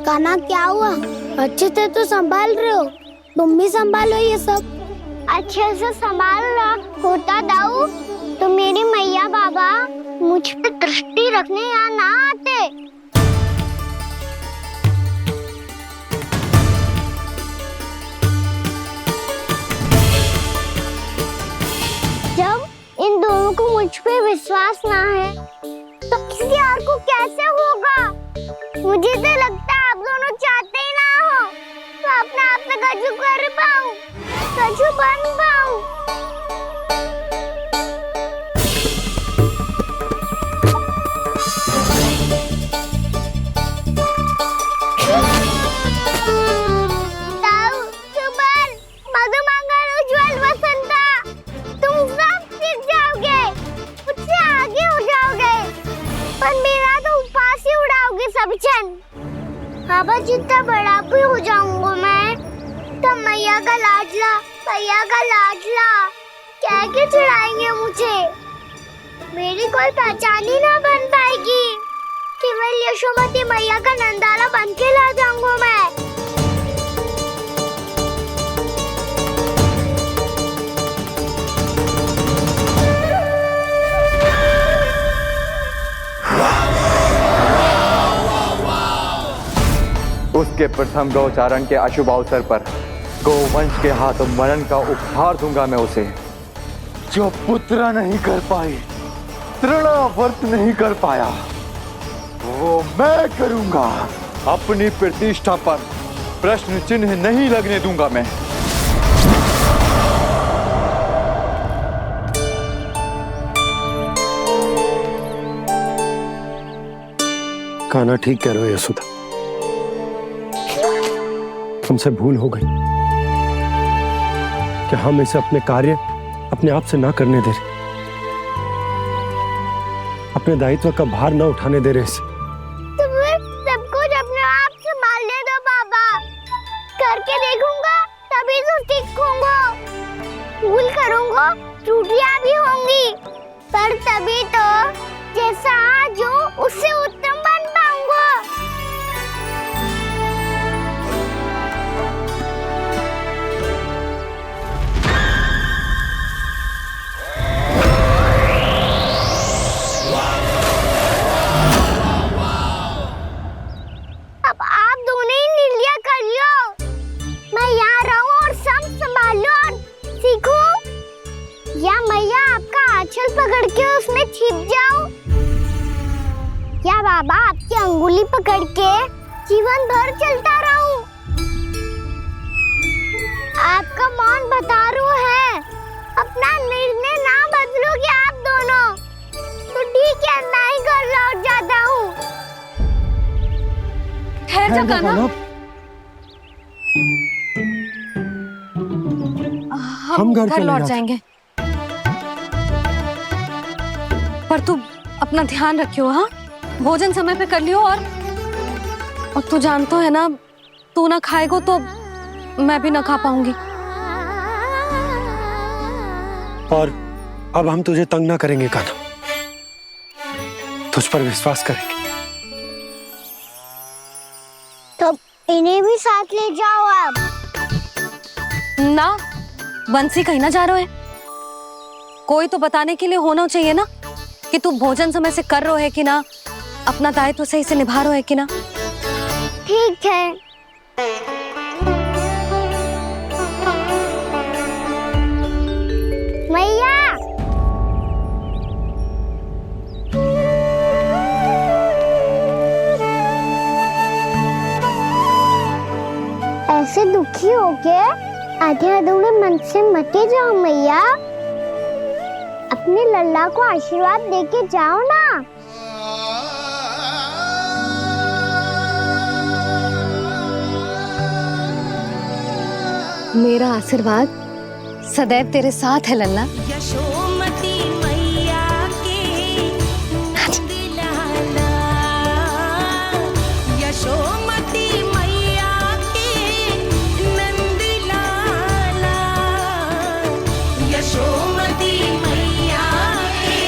कान्हा क्या हुआ? अच्छे से तो संभाल रहे हो, तुम भी संभालो ये सब। अच्छे से संभाल रहा होता दाऊ तो मेरी मैया बाबा मुझ पे दृष्टि रखने यहाँ ना आते। जब इन दोनों को मुझ पे विश्वास ना है तो किसी और को कैसे होगा? मुझे तो लगता है आप दोनों चाहते ही ना हो तो अपने आप से गजू कर पाऊं, गजू बन पाऊं। ताऊ, सुबल, मधुमंगल, उज्जवल, वसंता, तुम सब सीख जाओगे, मुझसे आगे हो जाओगे, पर मेरा तो उपवास ही उड़ाओगे सब जन। बाबा जितना बड़ा भी हो जाऊंगा मैं, तब मैया का लाडला कह के चिढ़ाएंगे मुझे। मेरी कोई पहचान ही ना बन पाएगी, केवल यशोमती मैया का नंदाला बन के ला जाऊंगा मैं। उसके प्रथम गौचारण के अशुभ अवसर पर गोवंश के हाथों मरण का उपहार दूंगा मैं उसे। जो पुत्र नहीं कर पाई, तृणावर्त नहीं कर पाया, वो मैं करूंगा। अपनी प्रतिष्ठा पर प्रश्न चिन्ह नहीं लगने दूंगा मैं। कान्हा ठीक कह रहे हो यशोदा, हमसे भूल हो गई कि हम इसे अपने कार्य अपने आप से ना करने दे रहे, अपने दायित्व का भार ना उठाने दे रहे इसे। तो फिर सब कुछ अपने आप से संभालने दो बाबा, करके देखूंगा तभी तो सीखूंगा। भूल करूंगा, त्रुटियां भी होंगी, पर तभी तो जैसा आज हूं उससे उत्तम बन पाऊंगा। अब आप दोनों ही निर्णय कर लो, मैं यहाँ रहूं और सब संभालूं और सीखूं, या मैया आपका आंचल पकड़ के उसमें छिप जाऊं, या बाबा आपकी अंगुली पकड़ के जीवन भर चलता रहूं। आपका मौन बतारू है, अपना निर्णय ना बदलोगे आप दोनों तो ठीक है, मैं ही घर लौट जाता हूँ। ठहर जा कान्हा, हम घर लौट जाएंगे, पर तू अपना ध्यान रखियो। हाँ, भोजन समय पे कर लियो। और तू जानतो है ना, तू ना खाएगो तो मैं भी ना खा पाऊंगी। और अब हम तुझे तंग ना करेंगे कान्हा, तुझ पर विश्वास करेंगे। तो इन्हें भी साथ ले जाओ आप। ना, बंसी कहीं ना जा रहे है, कोई तो बताने के लिए होना चाहिए ना कि तू भोजन समय से कर रहे है कि ना, अपना दायित्व सही से निभा रहे है कि ना। ठीक है। मैया, ऐसे दुखी होके आधे अधूरे मन से मत जाओ मैया, अपने लल्ला को आशीर्वाद देके जाओ ना। मेरा आशीर्वाद सदैव तेरे साथ है लल्ला। यशोमती मैया के नंद लाला, यशोमती मैया के नंद लाला, यशोमती मैया के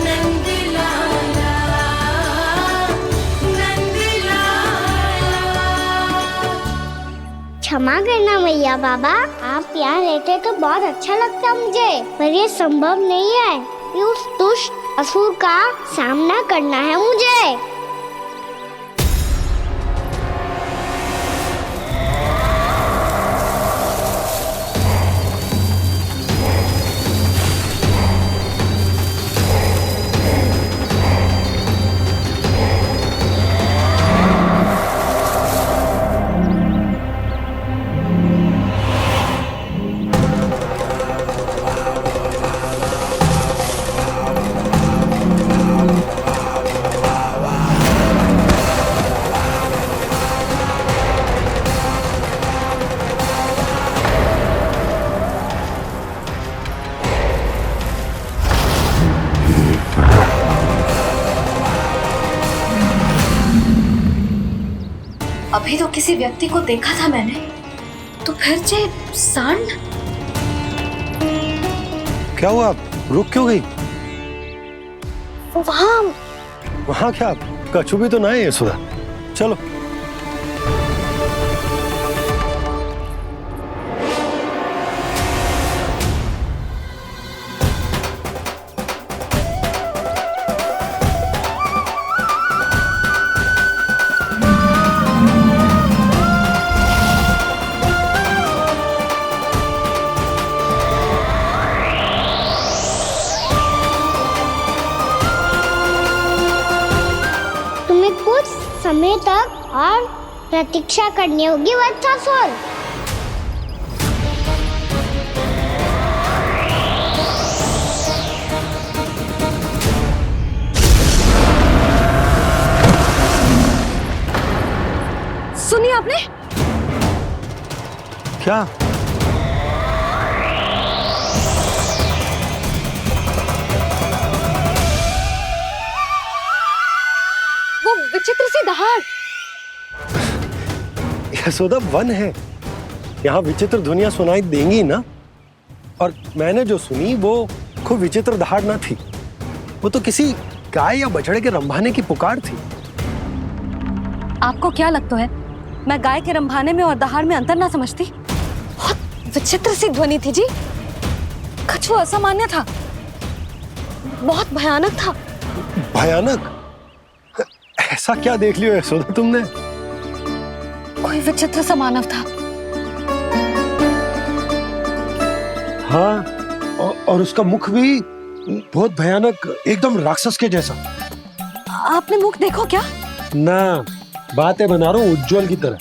नंद लाला, नंद लाला। क्षमा करना मैया बाबा, आप यहाँ रहते तो बहुत अच्छा लगता मुझे, पर ये संभव नहीं है। ये उस दुष्ट असुर का सामना करना है मुझे। अभी तो किसी व्यक्ति को देखा था मैंने, तो फिर से सांड। क्या हुआ, रुक क्यों गई? वहाँ क्या, कछु भी तो ना है यशोदा। चलो। समय तक और प्रतीक्षा करनी होगी वत्सासुर। सुनिए आपने क्या? वो विचित्र सी दहाड़। यशोदा, वन है, यहाँ विचित्र ध्वनियां सुनाई देंगी ना। और मैंने जो सुनी वो खूब विचित्र दहाड़ ना थी, वो तो किसी गाय या बछड़े के रंभाने की पुकार थी। आपको क्या लगता है मैं गाय के रंभाने में और दहाड़ में अंतर ना समझती? बहुत विचित्र सी ध्वनि थी जी, कुछ असामान्य था, बहुत भयानक था। भयानक? ऐसा क्या देख लियो यशोदा तुमने? कोई विचित्र सा मानव था। हाँ, और उसका मुख भी बहुत भयानक, एकदम राक्षस के जैसा। आपने मुख देखो क्या? ना, बातें बना रहा हूँ उज्जवल की तरह,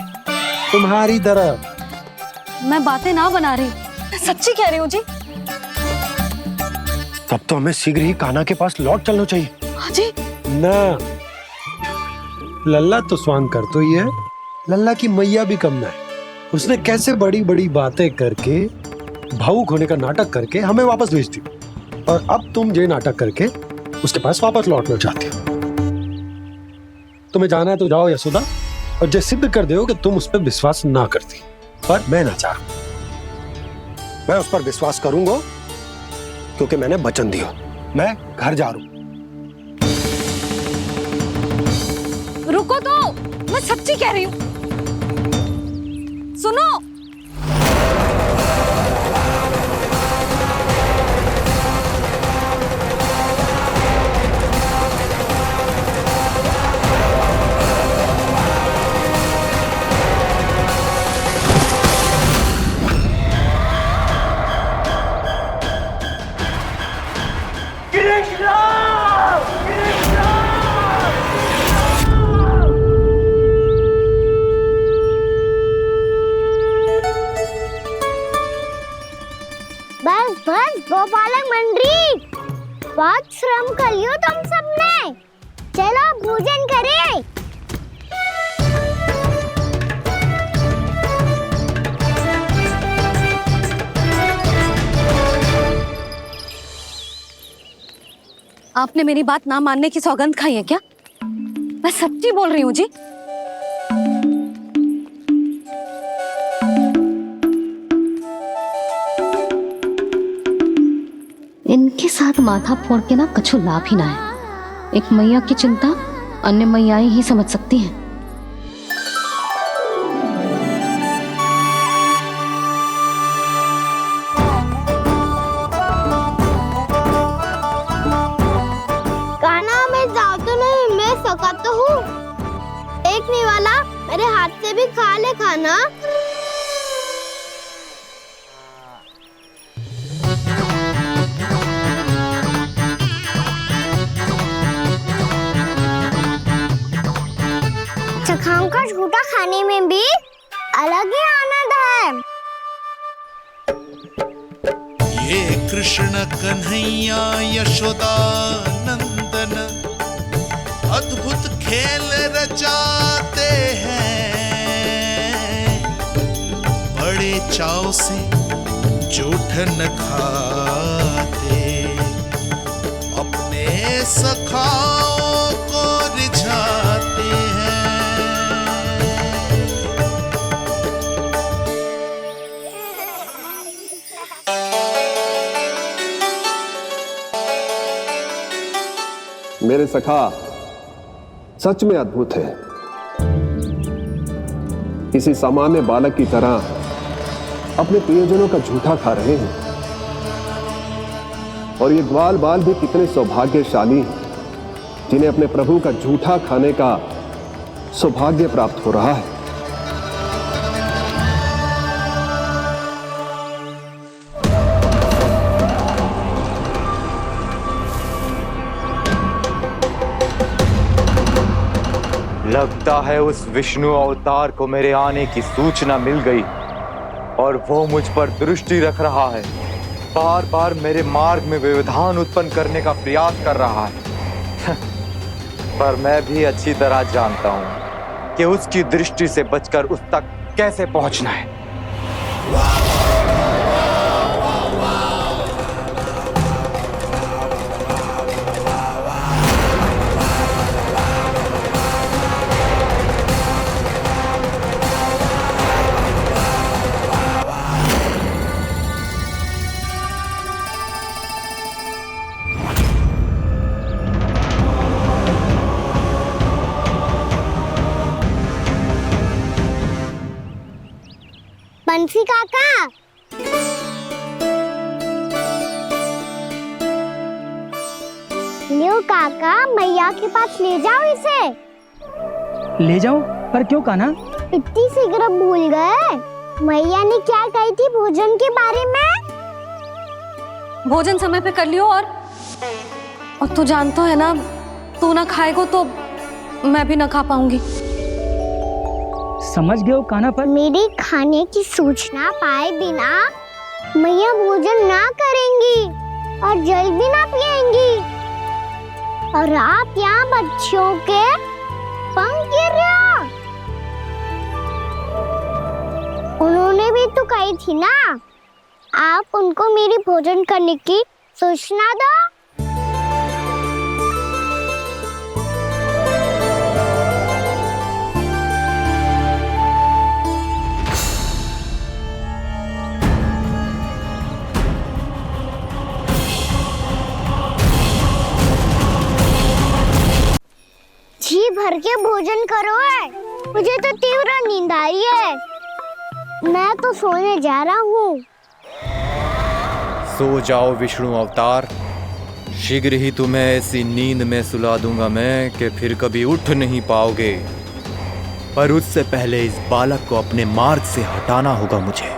तुम्हारी तरह। मैं बातें ना बना रही, मैं सच्ची कह रही हूँ जी। तब तो हमें शीघ्र ही कान्हा के पास लौट चलना चाहिए। हाँ जी। ना, लल्ला तो स्वांग कर तो ही है, लल्ला की मैया भी कम ना है। उसने कैसे बड़ी बड़ी बातें करके, भावुक होने का नाटक करके हमें वापस भेज दी, और अब तुम ये नाटक करके उसके पास वापस लौटना चाहते हो। तुम्हें जाना है तो जाओ यशोदा, और जो सिद्ध कर दो कि तुम उस पर विश्वास ना करती। पर मैं ना चाह, मैं उस पर विश्वास करूंगा क्योंकि मैंने वचन दिया। मैं घर जा रहा हूं। रुको तो, मैं सच्ची कह रही हूँ। सुनो, बस बस गोपालक मंडली, बहुत श्रम कर लियो तुम सबने, चलो भोजन करें। आपने मेरी बात ना मानने की सौगंध खाई है क्या? मैं सच्ची बोल रही हूँ जी। इनके साथ माथा फोड़ के ना कछु लाभ ही ना है। एक मैया की चिंता अन्य मैयाएं ही समझ सकती हैं। मेरे हाथ से भी खा ले खाना। चखाओं का झूठा खाने में भी अलग ही आनंद है। ये कृष्ण कन्हैया यशोदा नंदन अद्भुत खेल रचाते हैं, बड़े चाव से जूठ न खाते, अपने सखाओं को रिझाते हैं। मेरे सखा सच में अद्भुत है। किसी सामान्य बालक की तरह अपने प्रियजनों का झूठा खा रहे हैं, और ये ग्वाल बाल भी कितने सौभाग्यशाली हैं जिन्हें अपने प्रभु का झूठा खाने का सौभाग्य प्राप्त हो रहा है। लगता है उस विष्णु अवतार को मेरे आने की सूचना मिल गई और वो मुझ पर दृष्टि रख रहा है। बार बार मेरे मार्ग में व्यवधान उत्पन्न करने का प्रयास कर रहा है। पर मैं भी अच्छी तरह जानता हूं कि उसकी दृष्टि से बचकर उस तक कैसे पहुंचना है। बंसी काका, लियो काका, मैया के पास ले जाओ इसे। ले जाओ? पर क्यों कान्हा? इतनी शीघ्र भूल गए? मैया ने क्या कही थी भोजन के बारे में? भोजन समय पे कर लियो। और तू जानता है ना, तू ना खाएगो तो मैं भी ना खा पाऊंगी। समझ गए हो कान्हा? पर मेरे खाने की सूचना पाए बिना मैया भोजन ना करेंगी और जल भी ना पिएंगी, और आप यहाँ बच्चों के पंख गिर रहे हो। उन्होंने भी तो कही थी ना, आप उनको मेरी भोजन करने की सूचना दो। जी भर के भोजन करो है, मुझे तो तीव्र नींद आ रही है। मैं तो सोने जा रहा हूँ। सो जाओ विष्णु अवतार, शीघ्र ही तुम्हें ऐसी नींद में सुला दूंगा मैं कि फिर कभी उठ नहीं पाओगे। पर उससे पहले इस बालक को अपने मार्ग से हटाना होगा मुझे।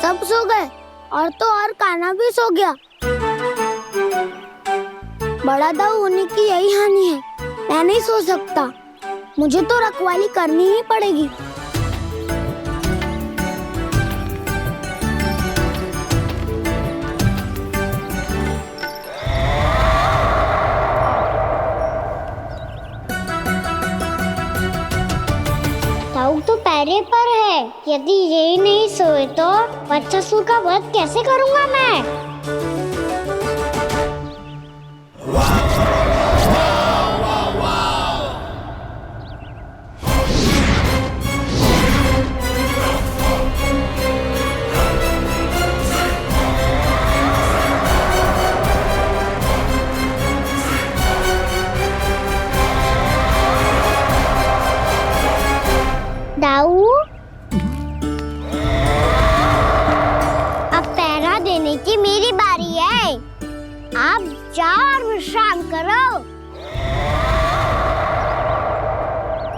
सब सो गए और तो और कान्हा भी सो गया। बड़ा दाऊ होने की यही हानि है, मैं नहीं सो सकता। मुझे तो रखवाली करनी ही पड़ेगी। ताऊ तो पैरे पर है, यदि यही नहीं सोए तो बच्चासुर का वध कैसे करूंगा मैं? जाओ और विश्राम करो।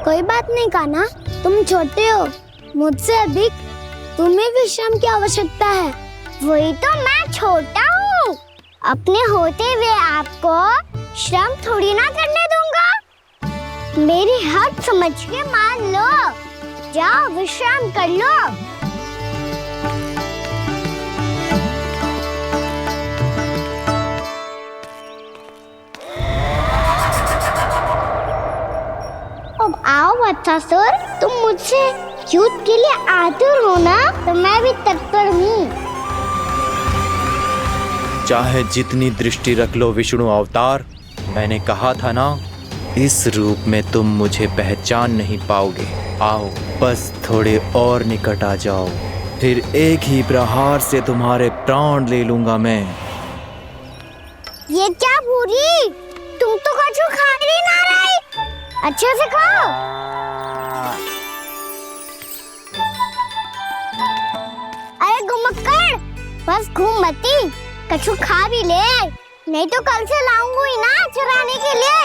कोई बात नहीं कान्हा, तुम छोटे हो, मुझसे अधिक तुम्हें विश्राम की आवश्यकता है। वही तो मैं छोटा हूँ, अपने होते हुए आपको श्रम थोड़ी ना करने दूंगा। मेरी हद समझ के मान लो, जाओ विश्राम कर लो। अब आओ वत्सासुर, तुम मुझसे युद्ध के लिए आतुर हो ना, तो मैं भी तत्पर हूँ। चाहे जितनी दृष्टि रख लो विष्णु अवतार, मैंने कहा था ना, इस रूप में तुम मुझे पहचान नहीं पाओगे। आओ बस थोड़े और निकट आ जाओ, फिर एक ही प्रहार से तुम्हारे प्राण ले लूंगा मैं। ये क्या भूरी, तुम तो कछु खा ही ना रही, अच्छे से खाओ। अरे घुमक्कड़, बस घूम मती, कछु खा भी ले, नहीं तो कल से लाऊंगी ना चुराने के लिए।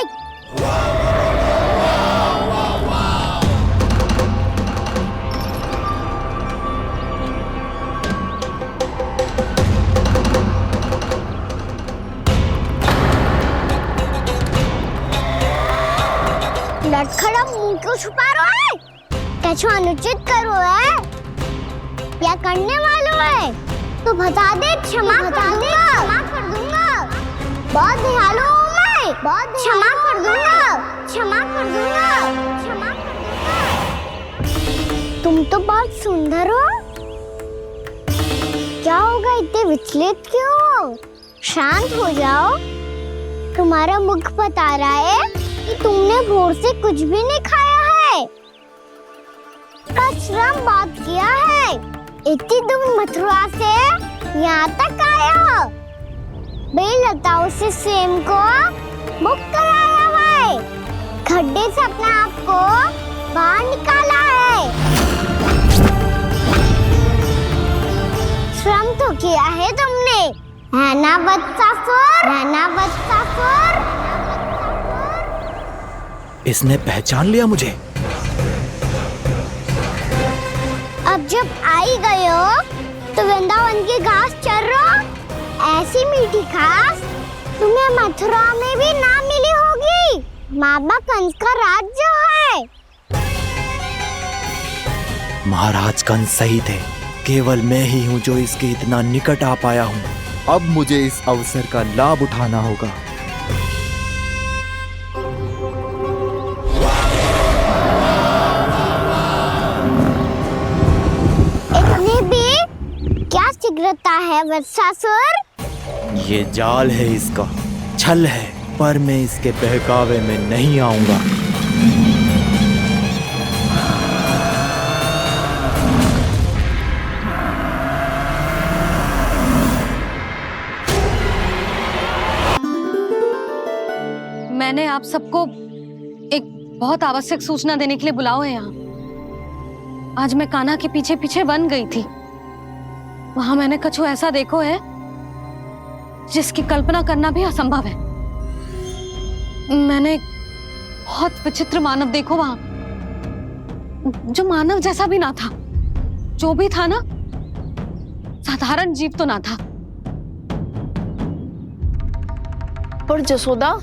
लटखड़ा मुंह क्यों छुपा रहा है? कछु अनुचित करो है या करने वालों है तो बता दे, क्षमा कर दूंगा। बहुत दयालु हूँ मैं, बहुत क्षमा कर दूंगा। तुम तो बहुत सुंदर हो, क्या होगा, इतने विचलित क्यों हो? शांत हो जाओ, तुम्हारा मुख बता रहा है कि तुमने भोर से कुछ भी नहीं खाया है, बस श्रम बहुत किया है। इतनी दूर मथुरा से यहाँ तक आए हो, बेलताओं से स्वयं को मुक्त कराया है, खड्डे से अपने आप को बाहर निकाला है। श्रम तो किया है तुमने, है ना वत्सासुर? इसने पहचान लिया मुझे। अब जब आई गए हो तो वृंदावन की घास चर रहो, ऐसी मीठी घास तुम्हें मथुरा में भी ना मिली होगी। मामा कंस का राज्य है। महाराज कंस सही थे, केवल मैं ही हूँ जो इसके इतना निकट आ पाया हूँ। अब मुझे इस अवसर का लाभ उठाना होगा। इतनी भी क्या शीघ्रता है वत्सासुर? ये जाल है इसका, छल है, पर मैं इसके बहकावे में नहीं आऊंगा। मैंने आप सबको एक बहुत आवश्यक सूचना देने के लिए बुलाओ है यहाँ। आज मैं कान्हा के पीछे पीछे वन गई थी, वहां मैंने कछु ऐसा देखो है जिसकी कल्पना करना भी असंभव है। मैंने एक बहुत विचित्र मानव देखो वहां, जो मानव जैसा भी ना था, जो भी था ना, साधारण जीव तो ना था। पर जसोदा,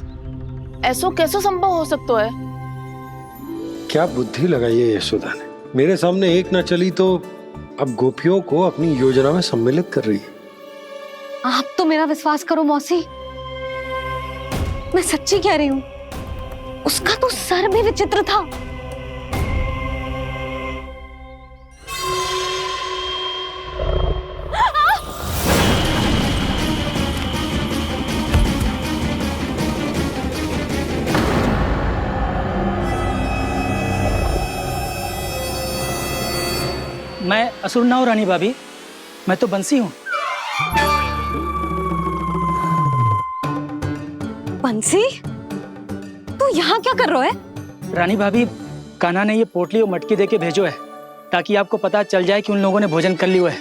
ऐसो कैसे संभव हो सकता है? क्या बुद्धि लगाई है यशोदा ने, मेरे सामने एक ना चली तो अब गोपियों को अपनी योजना में सम्मिलित कर रही है। आप तो मेरा विश्वास करो मौसी, मैं सच्ची कह रही हूं, उसका तो सर भी विचित्र था। मैं असुर ना हूं रानी भाभी, मैं तो बंसी हूँ। बंसी, तू यहाँ क्या कर रहा है? रानी भाभी, कान्हा ने ये पोटली और मटकी देके भेजो है ताकि आपको पता चल जाए कि उन लोगों ने भोजन कर लिया है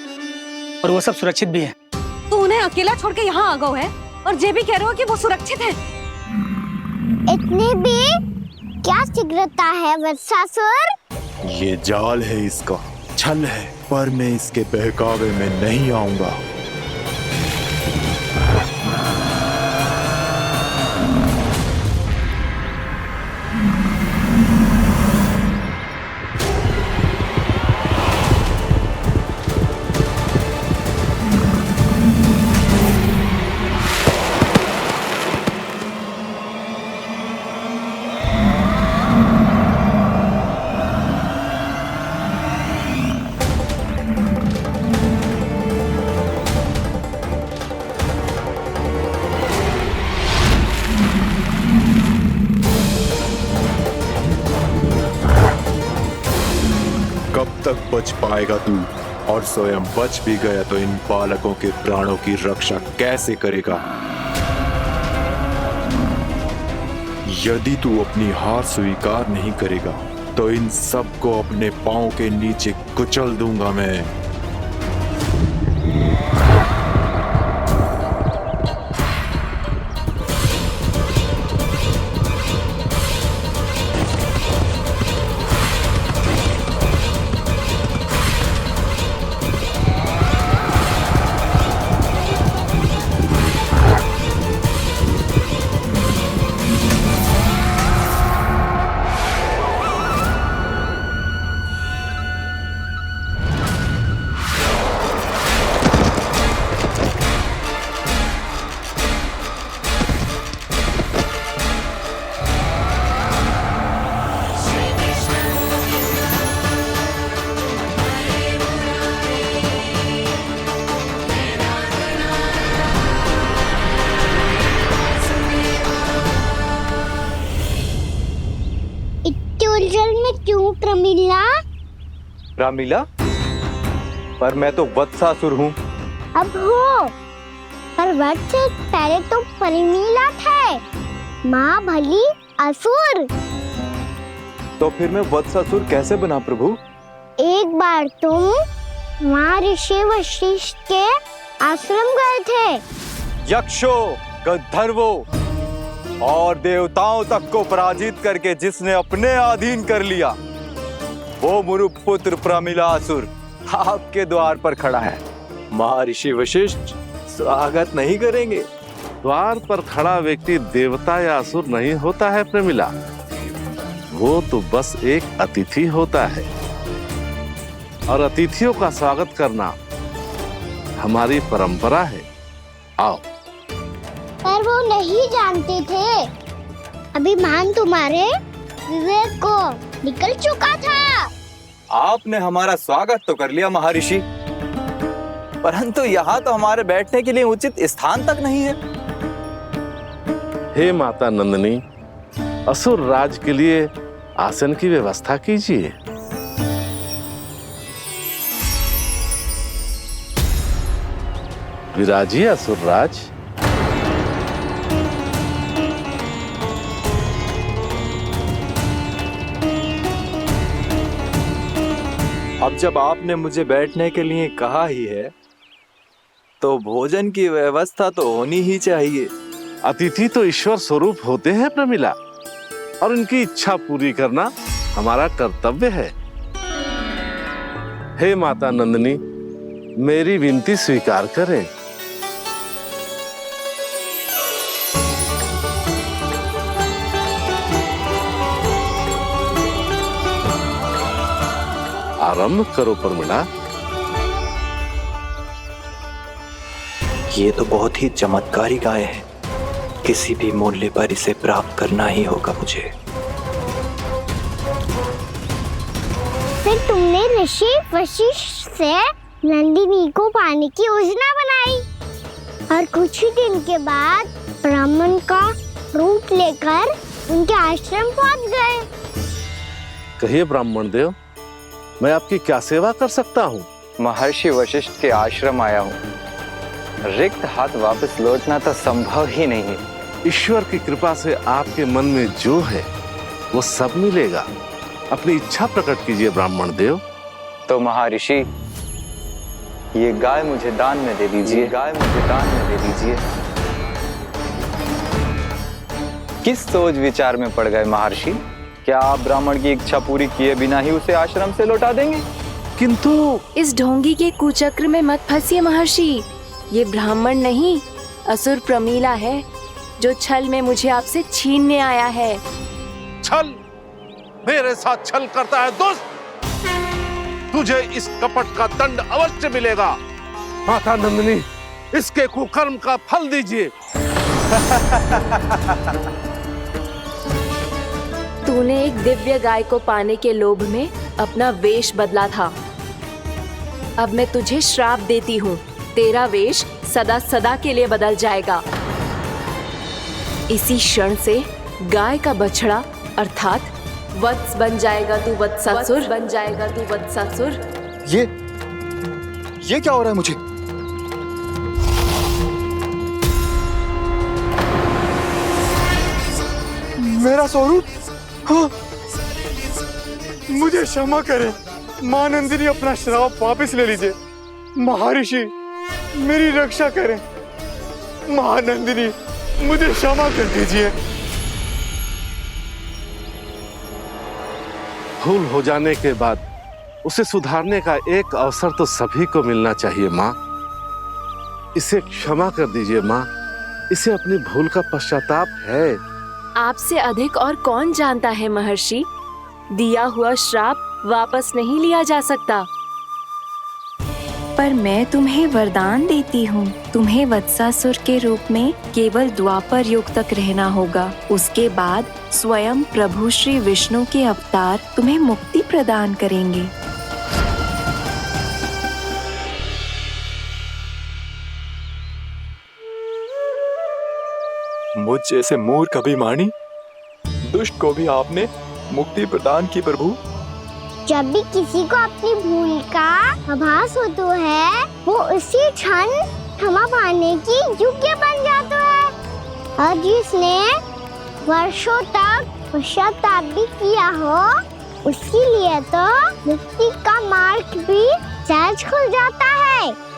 और वो सब सुरक्षित भी है। तू उन्हें अकेला छोड़ के यहाँ आ गया है? और ये भी कह रहे हो कि वो सुरक्षित है। इतनी भी क्या शीघ्रता है वत्सासुर? ये जाल है, इसका छल है, पर मैं इसके बहकावे में नहीं आऊंगा। कब तक बच पाएगा तू? और स्वयं बच भी गया तो इन बालकों के प्राणों की रक्षा कैसे करेगा? यदि तू अपनी हार स्वीकार नहीं करेगा तो इन सबको अपने पांव के नीचे कुचल दूंगा मैं। उलझन में क्यों प्रमिला? रामीला, पर मैं तो वत्सासुर हूँ। अब हो, पर वट से पहले तो प्रमिला थे, माँ भली असुर। तो फिर मैं वत्सासुर कैसे बना प्रभु? एक बार तुम वहाँ ऋषि वशिष्ठ के आश्रम गए थे। यक्षों, गंधर्वों और देवताओं तक को पराजित करके जिसने अपने अधीन कर लिया, वो मुरुपुत्र प्रमिलासुर आपके द्वार पर खड़ा है। महर्षि वशिष्ठ स्वागत नहीं करेंगे? द्वार पर खड़ा व्यक्ति देवता या असुर नहीं होता है प्रमिला, वो तो बस एक अतिथि होता है, और अतिथियों का स्वागत करना हमारी परंपरा है। आओ। पर वो नहीं जानते थे, अभिमान तुम्हारे विवेक को निकल चुका था। आपने हमारा स्वागत तो कर लिया महर्षि, परंतु यहाँ तो हमारे बैठने के लिए उचित स्थान तक नहीं है। हे माता नंदिनी, असुर राज के लिए आसन की व्यवस्था कीजिए। विराजिए असुर राज। अब जब आपने मुझे बैठने के लिए कहा ही है, तो भोजन की व्यवस्था तो होनी ही चाहिए। अतिथि तो ईश्वर स्वरूप होते हैं प्रमिला, और उनकी इच्छा पूरी करना हमारा कर्तव्य है। हे माता नंदिनी, मेरी विनती स्वीकार करें। आरंभ करो प्रमिला। ये तो बहुत ही चमत्कारी गाय है, किसी भी मूल्य पर इसे प्राप्त करना ही होगा मुझे। फिर तुमने ऋषि वशिष्ठ से नंदिनी को पाने की योजना बनाई, और कुछ ही दिन के बाद ब्राह्मण का रूप लेकर उनके आश्रम पहुंच गए। कहिए ब्राह्मण देव, मैं आपकी क्या सेवा कर सकता हूँ? महर्षि वशिष्ठ के आश्रम आया हूँ। रिक्त हाथ वापस लौटना तो संभव ही नहीं है। ईश्वर की कृपा से आपके मन में जो है वो सब मिलेगा। अपनी इच्छा प्रकट कीजिए ब्राह्मण देव। तो महर्षि, ये गाय मुझे दान में दे दीजिए। गाय मुझे दान में दे दीजिए। किस सोच विचार में पड़ गए महर्षि? क्या आप ब्राह्मण की इच्छा पूरी किए बिना ही उसे आश्रम से लौटा देंगे? किंतु इस ढोंगी के कुचक्र में मत फंसिए महर्षि। ये ब्राह्मण नहीं, असुर प्रमीला है जो छल में मुझे आपसे छीनने आया है। छल? मेरे साथ छल करता है दुष्ट? तुझे इस कपट का दंड अवश्य मिलेगा। माता नंदिनी, इसके कुकर्म का फल दीजिए। तूने एक दिव्य गाय को पाने के लोभ में अपना वेश बदला था। अब मैं तुझे श्राप देती हूँ, तेरा वेश सदा सदा के लिए बदल जाएगा। इसी क्षण से गाय का बछड़ा अर्थात वत्स बन जाएगा तू वत्सासुर, बन जाएगा तू वत्सासुर। ये क्या हो रहा है मुझे? मेरा स्वरूप? हाँ। मुझे क्षमा करें मां नंदिनी, अपना श्राप वापस ले लीजिए। महर्षि, मेरी रक्षा करें। मां नंदिनी, मुझे क्षमा कर दीजिए। भूल हो जाने के बाद उसे सुधारने का एक अवसर तो सभी को मिलना चाहिए माँ। इसे क्षमा कर दीजिए माँ, इसे अपनी भूल का पश्चाताप है। आपसे अधिक और कौन जानता है महर्षि, दिया हुआ श्राप वापस नहीं लिया जा सकता। पर मैं तुम्हें वरदान देती हूँ, तुम्हें वत्सासुर के रूप में केवल द्वापर युग तक रहना होगा। उसके बाद स्वयं प्रभु श्री विष्णु के अवतार तुम्हें मुक्ति प्रदान करेंगे। मुझ जैसे मूर्ख अभिमानी दुष्ट को भी आपने मुक्ति प्रदान की प्रभु। जब भी किसी को अपनी भूल का आभास होता है, वो उसी क्षण क्षमा पाने की योग्य बन जाता है। और जिसने वर्षों तक पश्चाताप भी किया हो, उसके लिए तो मुक्ति का मार्ग भी सहज खुल जाता है।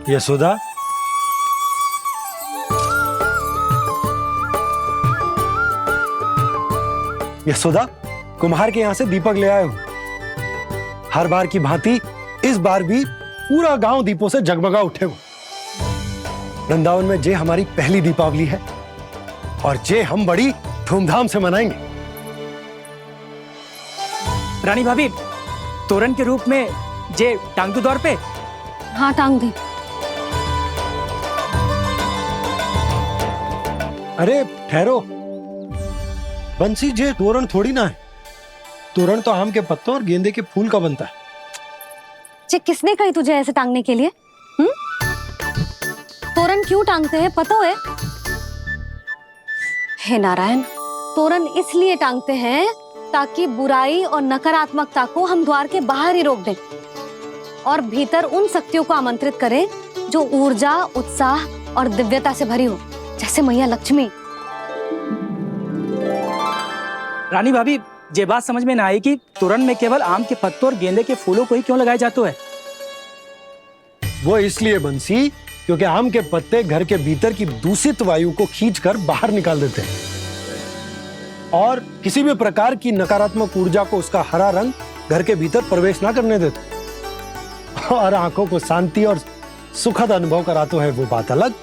यशोदा, यशोदा, कुम्हार के यहाँ से दीपक ले आया हूं। हर बार की भांति इस बार भी पूरा गांव दीपों से जगमगा उठे हो। वृंदावन में जे हमारी पहली दीपावली है और जे हम बड़ी धूमधाम से मनाएंगे। रानी भाभी, तोरण के रूप में जे टांग दो दौर पे। हाँ, टांग दे। अरे ठहरो बंसी, जे तोरण थोड़ी ना है। तोरण तो आम के पत्तों और गेंदे के फूल का बनता है। जे किसने कही तुझे ऐसे टांगने के लिए? तोरण क्यों टांगते हैं पता है? हे नारायण, तोरण इसलिए टांगते हैं ताकि बुराई और नकारात्मकता को हम द्वार के बाहर ही रोक दें और भीतर उन शक्तियों को आमंत्रित करें जो ऊर्जा, उत्साह और दिव्यता से भरी हो, जैसे मैया लक्ष्मी। रानी भाभी, ये बात समझ में ना आई कि तोरण में केवल आम के पत्तों और गेंदे के फूलों को ही क्यों लगाया जाता है? वो इसलिए बंसी, क्योंकि आम के पत्ते घर के भीतर की दूषित वायु को खींचकर बाहर निकाल देते हैं और किसी भी प्रकार की नकारात्मक ऊर्जा को उसका हरा रंग घर के भीतर प्रवेश ना करने देते और आंखों को शांति और सुखद अनुभव कराते है, वो बात अलग।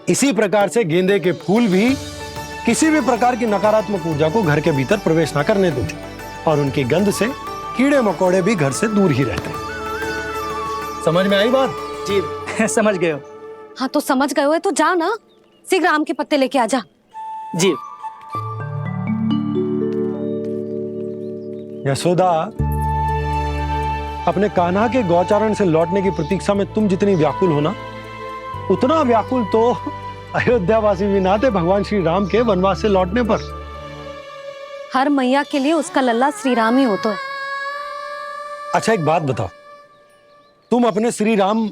इसी प्रकार से गेंदे के फूल भी किसी भी प्रकार की नकारात्मक ऊर्जा को घर के भीतर प्रवेश ना करने देते और उनकी गंध से कीड़े मकोड़े भी घर से दूर ही रहते हैं। समझ में आई बात? जी समझ गए हो। हाँ तो समझ गए हो तो जा ना, शीघ्र आम के पत्ते लेके आ जा। जी। यशोदा, अपने कान्हा के गौचारण से लौटने की प्रतीक्षा में तुम जितनी व्याकुल हो ना, उतना व्याकुल तो अयोध्यावासी भी ना थे भगवान श्री राम के वनवास से लौटने पर। हर मैया के लिए उसका लल्ला श्री राम ही होता है। अच्छा एक बात बताओ, तुम अपने श्री राम,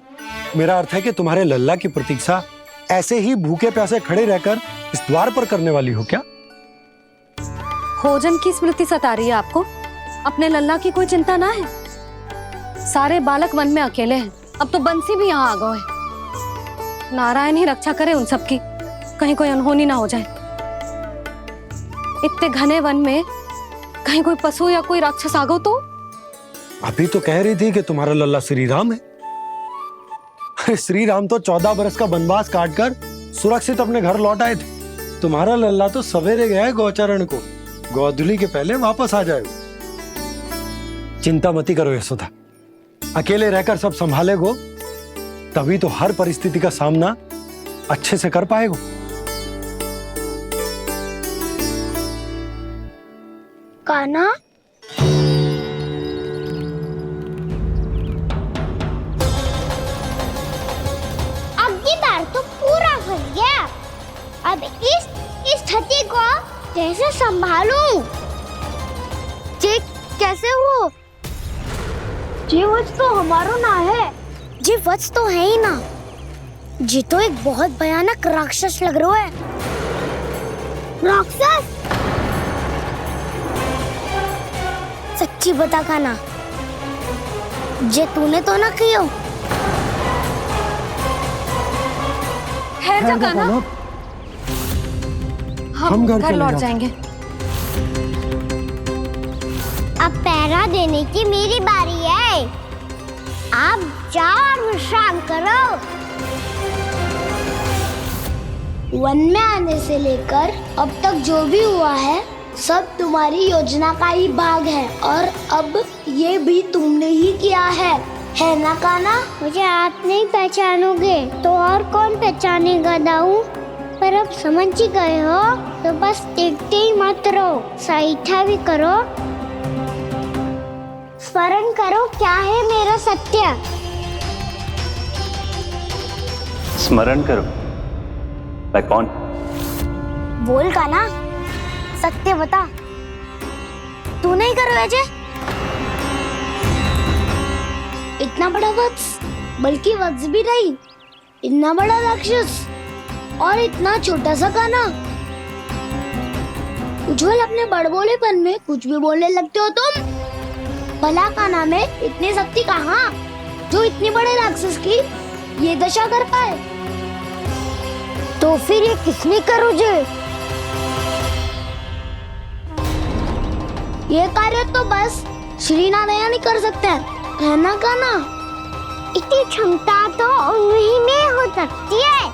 मेरा अर्थ है कि तुम्हारे लल्ला की प्रतीक्षा ऐसे ही भूखे प्यासे खड़े रहकर इस द्वार पर करने वाली हो क्या? भोजन की स्मृति सता रही है आपको? अपने लल्ला की कोई चिंता ना है। सारे बालक वन में अकेले हैं, अब तो बंसी भी यहाँ आ गए हैं। नारायण ही रक्षा करे उन सबकी, कहीं कोई अनहोनी ना हो जाए। इतने घने वन में कहीं कोई पशु या कोई राक्षस आ गो तो? अभी तो कह रही थी कि तुम्हारा लल्ला श्री राम है। अरे श्री राम तो 14 बरस का वनवास काटकर सुरक्षित अपने घर लौट आए थे। तुम्हारा लल्ला तो सवेरे गया है गौचरण को, गोधूली के पहले वापस आ जाएगा। चिंता मती करो यशोदा, अकेले रहकर सब संभालेगो तभी तो हर परिस्थिति का सामना अच्छे से कर पाएगो। कान्हा, अब की बार तो पूरा फंस गया। अब इस स्थिति को कैसे संभालूं? जी कैसे हो? जी वत्स तो हमारो ना है। जी वत्स तो है ही ना। जी तो एक बहुत भयानक राक्षस लग रहा है। राक्षस? सच्ची बता कान्हा, जे तूने तो ना कियो? है जा कान्हा, हम घर लौट जाएंगे। अब पहरा देने की मेरी बारी है। आप जाओ और विश्राम करो। वन में आने से लेकर अब तक जो भी हुआ है सब तुम्हारी योजना का ही भाग है, और अब ये भी तुमने ही किया है ना कान्हा? मुझे आप नहीं पहचानोगे तो और कौन पहचानेगा दाऊ? पर अब समझ ही गए हो तो बस देखते ही मत रहो, सईठा भी करो। स्मरण करो क्या है मेरा सत्य। स्मरण करो? मैं कौन? बोल कान्हा, सत्य बता। तू नहीं करो अजय? इतना बड़ा वत्स, बल्कि वत्स भी नहीं, इतना बड़ा राक्षस और इतना छोटा सा कान्हा। उज्जवल अपने बड़बोलेपन में कुछ भी बोलने लगते हो तुम। भला कान्हा में इतनी शक्ति कहाँ जो इतने बड़े राक्षस की ये दशा कर पाए? तो फिर ये किसने करो जे? ये कार्य तो बस श्री नारायण ही कर सकते हैं, है ना कान्हा? इतनी क्षमता तो उन्हीं में हो सकती है,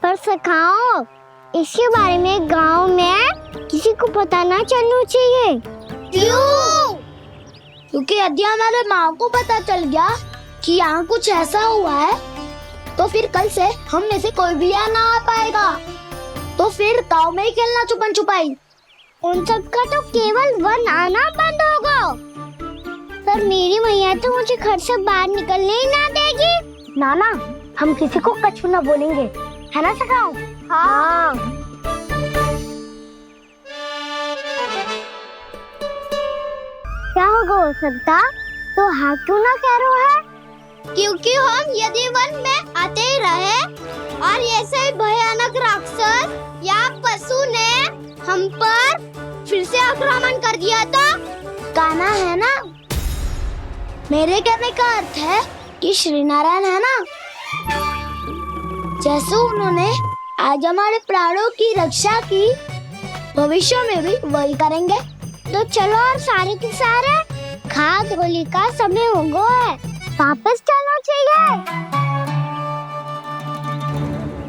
पर सखाओ इसके बारे में गांव में किसी को पता ना चलना चाहिए। क्यों? क्योंकि यदि हमारे माँ को पता चल गया कि यहाँ कुछ ऐसा हुआ है तो फिर कल से हम में से कोई भी यहाँ ना आ पाएगा। तो फिर गाँव में ही खेलना छुपन छुपाई। उन सब का तो केवल वन आना बंद होगा। पर मेरी मैया तो मुझे घर से बाहर निकलने ही ना देगी। नाना, हम किसी को कछु ना बोलेंगे, है ना सखाओ? हाँ। क्या होगा हो सकता? तो हाँ क्यों ना कह रहा है? क्योंकि हम यदि वन में आते ही रहे और ऐसे ही भयानक राक्षस या पशु ने हम पर फिर से आक्रमण कर दिया तो कान्हा, है ना? मेरे कहने का अर्थ है कि श्री नारायण है ना, जैसे उन्होंने आज हमारे प्राणों की रक्षा की, भविष्य में भी वही करेंगे। तो चलो और सारे के सारे खाद होली का समय हो गया है, वापस चलना चाहिए।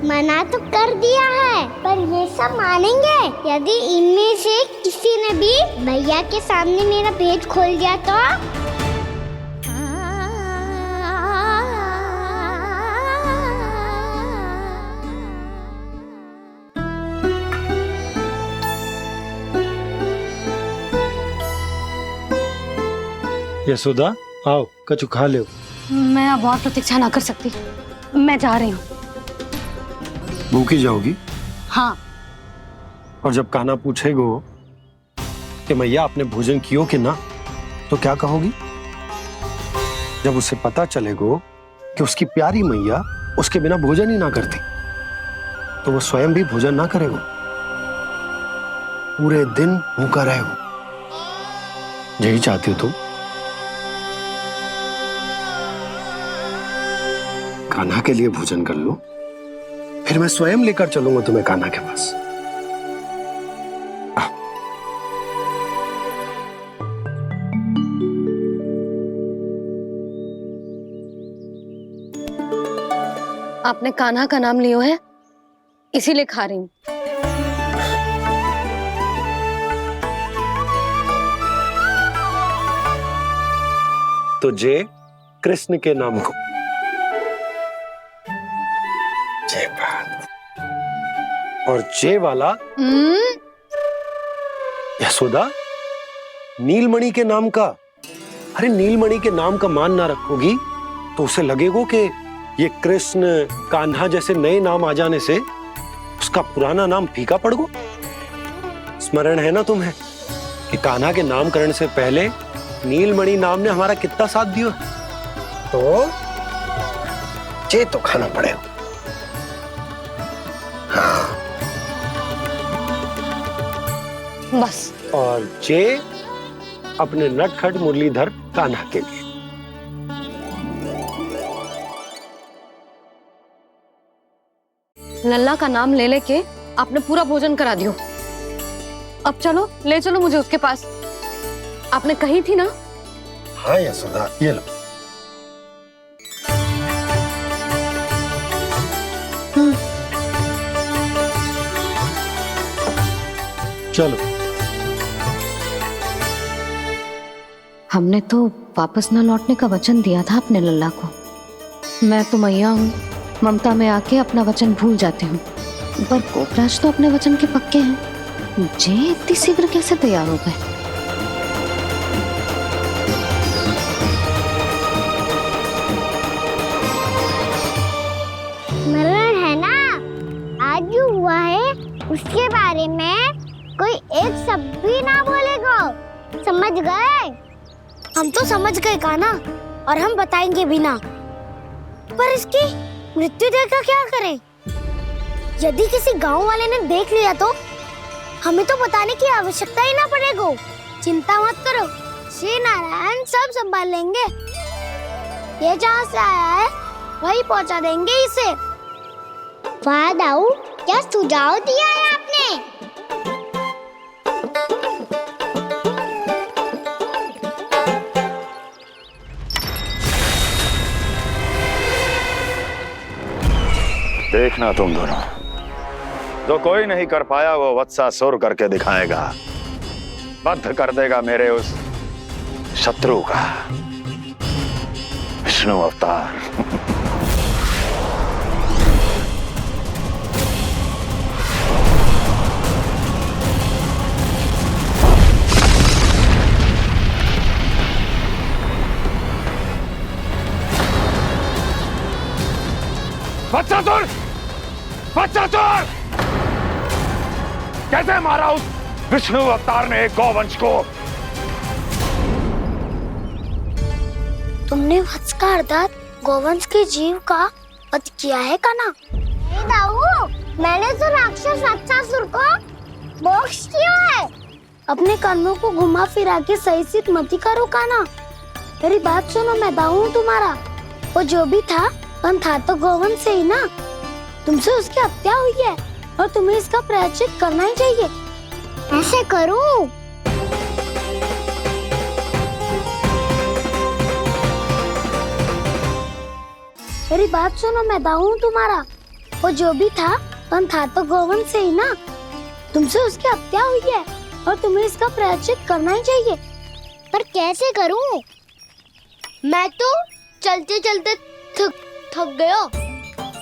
मना तो कर दिया है, पर ये सब मानेंगे यदि इनमें से किसी ने भी भैया के सामने मेरा भेद खोल दिया तो? यशोदा आओ, कछु खा लो। मैं अब और प्रतीक्षा ना कर सकती, मैं जा रही हूँ। भूखी जाओगी? हाँ। और जब कान्हा पूछेगो कि मैया आपने भोजन कियो कि ना, तो क्या कहोगी? जब उसे पता चलेगा कि उसकी प्यारी मैया उसके बिना भोजन ही ना करती, तो वो स्वयं भी भोजन ना करेगा, पूरे दिन भूखा रहेगा। यही चाहती हो तुम? कान्हा के लिए भोजन कर लो, फिर मैं स्वयं लेकर चलूंगा तुम्हें कान्हा के पास। आपने कान्हा का नाम लियो है, इसीलिए खा रही हूं। तो जय कृष्ण के नाम को। जय बात। और जय वाला यशोदा, नीलमणि के नाम का। अरे नीलमणि के नाम का मान ना रखोगी तो उसे लगेगा कि ये कृष्ण कान्हा जैसे नए नाम आ जाने से उसका पुराना नाम फीका पड़ गो। स्मरण है ना तुम्हें कि कान्हा के नामकरण से पहले नीलमणि नाम ने हमारा कितना साथ दिया? तो जे तो खाना पड़ेगा। हाँ। बस। और जे अपने नटखट मुरलीधर कान्हा के लिए। लल्ला का नाम ले लेके आपने पूरा भोजन करा दियो। अब चलो, ले चलो मुझे उसके पास। आपने कही थी ना? हाँ यशोदा, ये लो। चलो। हमने तो वापस न लौटने का वचन दिया था अपने लल्ला को। मैं तो मैया हूँ, ममता में आके अपना वचन भूल जाती हूँ, पर गोपराज तो अपने वचन के पक्के हैं। जे इतनी शीघ्र कैसे तैयार हो गए? मरण है ना, आज जो हुआ है उसके बारे में कोई एक शब्द भी ना बोलेगा, समझ गए? हम तो समझ गए कान्हा, और हम बताएंगे भी ना। पर इसकी मृत्यु देखकर क्या करें? यदि किसी गांव वाले ने देख लिया तो हमें तो बताने की आवश्यकता ही ना पड़ेगा। चिंता मत करो, श्री नारायण सब संभाल लेंगे। ये जहाँ से आया है वही पहुँचा देंगे इसे। वाह दाऊ, क्या सुझाव दिया है आपने? देखना तुम दोनों, जो कोई नहीं कर पाया वो वत्सासुर करके दिखाएगा। बद्ध कर देगा मेरे उस शत्रु का विष्णु अवतार। वत्सासुर! वत्सासुर! कैसे मारा उस विष्णु अवतार ने गौवंश को? तुमने वत्स का अर्थात गौवंश के जीव का वध किया है कान्हा? नहीं दाऊ, मैंने तो राक्षस वत्सासुर को मोक्ष दिया है। अपने कर्मों को घुमा फिरा के सही सिद्ध मत करो कान्हा। मेरी बात सुनो, मैं दाऊ हूँ तुम्हारा। वो जो भी था तो गौवंश से ही ना। तुमसे उसकी हत्या हुई है और तुम्हें इसका प्रायश्चित करना ही चाहिए। ऐसे करूं? मेरी बात सुनो, मैं दाऊ हूँ तुम्हारा। वो जो भी था तो गौवंश से ही ना। तुमसे उसकी हत्या हुई है और तुम्हें इसका प्रायश्चित करना ही चाहिए। पर कैसे करूं? मैं तो चलते चलते थक गयो।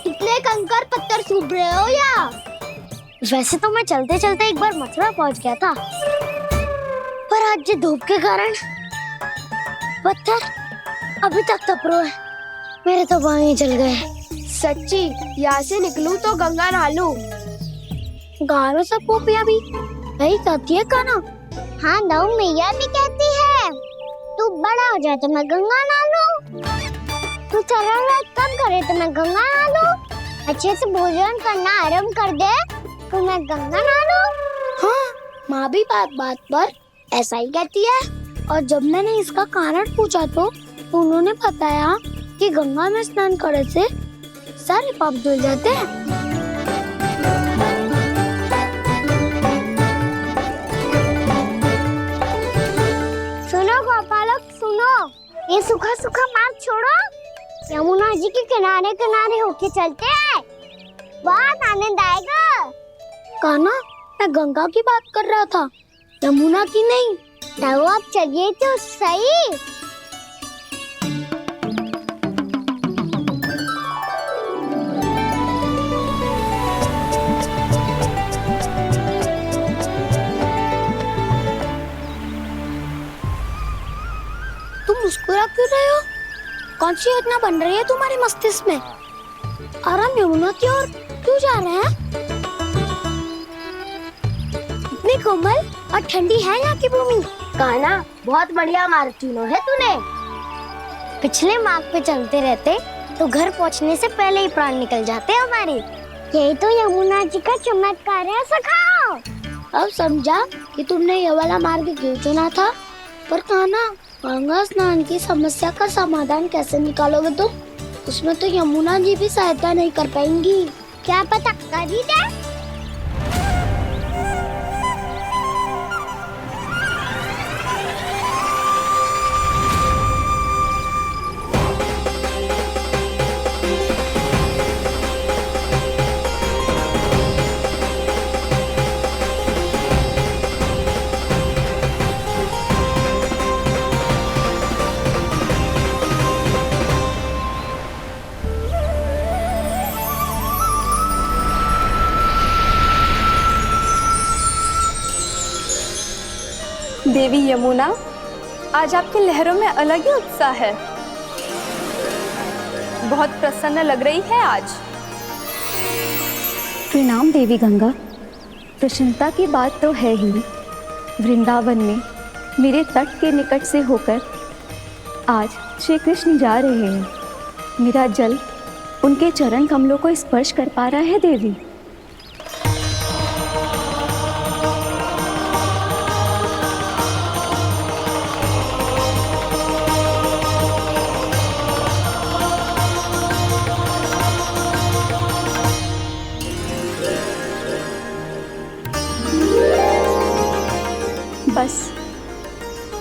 इतने कंकर पत्थर सूख रहे हो या? वैसे तो मैं चलते चलते एक बार मथुरा पहुंच गया था, पर आज ये धूप के कारण पत्थर अभी तक तप रहे हैं। मेरे तो पाँव ही जल गए। सच्ची, यहाँ से निकलूं तो गंगा नहा लूं। गाँव में सब पोपियां भी यही कहती है कान्हा। हाँ दाऊ मैया भी कहती है तू बड़ा हो जाए तो मैं गंगा नहा लूं, तू चरण व्रत कब करे तो मैं गंगा नहा लूं, अच्छे से भोजन करना आरंभ कर दे तो मैं गंगा नहा लूं। हाँ माँ भी बात बात पर ऐसा ही कहती है। और जब मैंने इसका कारण पूछा तो उन्होंने बताया कि गंगा में स्नान करने से सारे पाप धुल जाते हैं। सुनो गोपालक सुनो, ये सूखा सूखा मार्ग छोड़ो, यमुना जी के किनारे किनारे होके चलते हैं, बहुत आनंद आएगा। कान्हा मैं गंगा की बात कर रहा था, यमुना की नहीं। तो आप चलिए तो सही। तुम मुस्कुरा क्यों रहे हो? कौन सी योजना बन रही है तुम्हारे मस्तिष्क में? और हम यमुना की ओर क्यों जा रहे हैं? इतनी कोमल और ठंडी है यहाँ की भूमि। कान्हा बहुत बढ़िया मार्ग चुना है तूने। पिछले मार्ग पे चलते रहते तो घर पहुँचने से पहले ही प्राण निकल जाते हमारे। यही तो यमुना जी का चमत्कार है सखाओ। अब समझा कि तुमने ये वाला मार्ग क्यों चुना था। पर कान्हा गंगा स्नान की समस्या का समाधान कैसे निकालोगे तुम? उसमें तो यमुना जी भी सहायता नहीं कर पाएंगी। क्या पता कर ही दे। देवी यमुना, आज आपकी लहरों में अलग ही उत्साह है। बहुत प्रसन्न लग रही है आज। प्रणाम देवी गंगा। प्रसन्नता की बात तो है ही। वृंदावन में मेरे तट के निकट से होकर आज श्री कृष्ण जा रहे हैं। मेरा जल उनके चरण कमलों को स्पर्श कर पा रहा है देवी। बस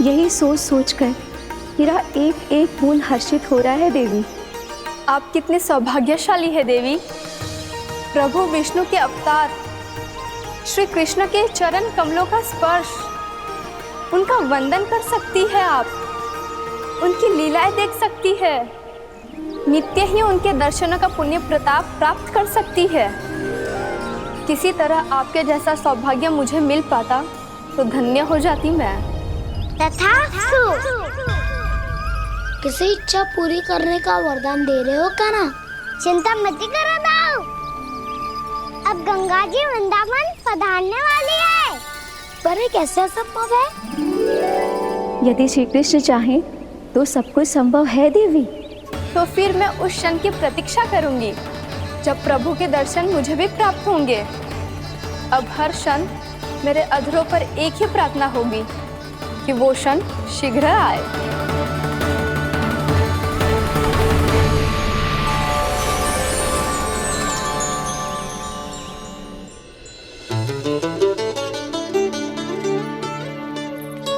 यही सोच सोचकर मेरा एक एक खून हर्षित हो रहा है देवी। आप कितने सौभाग्यशाली है देवी। प्रभु विष्णु के अवतार श्री कृष्ण के चरण कमलों का स्पर्श, उनका वंदन कर सकती है आप, उनकी लीलाएं देख सकती है, नित्य ही उनके दर्शनों का पुण्य प्रताप प्राप्त कर सकती है। किसी तरह आपके जैसा सौभाग्य मुझे मिल पाता तो धन्य हो जाती मैं। तथास्तु। किसी इच्छा पूरी करने का वरदान दे रहे हो कान्हा? चिंता मत करो दाऊ, अब गंगा जी वृंदावन पधारने वाली है। पर ये कैसे संभव है? यदि श्री कृष्ण चाहे तो सब कुछ संभव है देवी। तो फिर मैं उस क्षण की प्रतीक्षा करूंगी जब प्रभु के दर्शन मुझे भी प्राप्त होंगे। अब हर क्षण मेरे अधरों पर एक ही प्रार्थना होगी कि वो क्षण शीघ्र आए।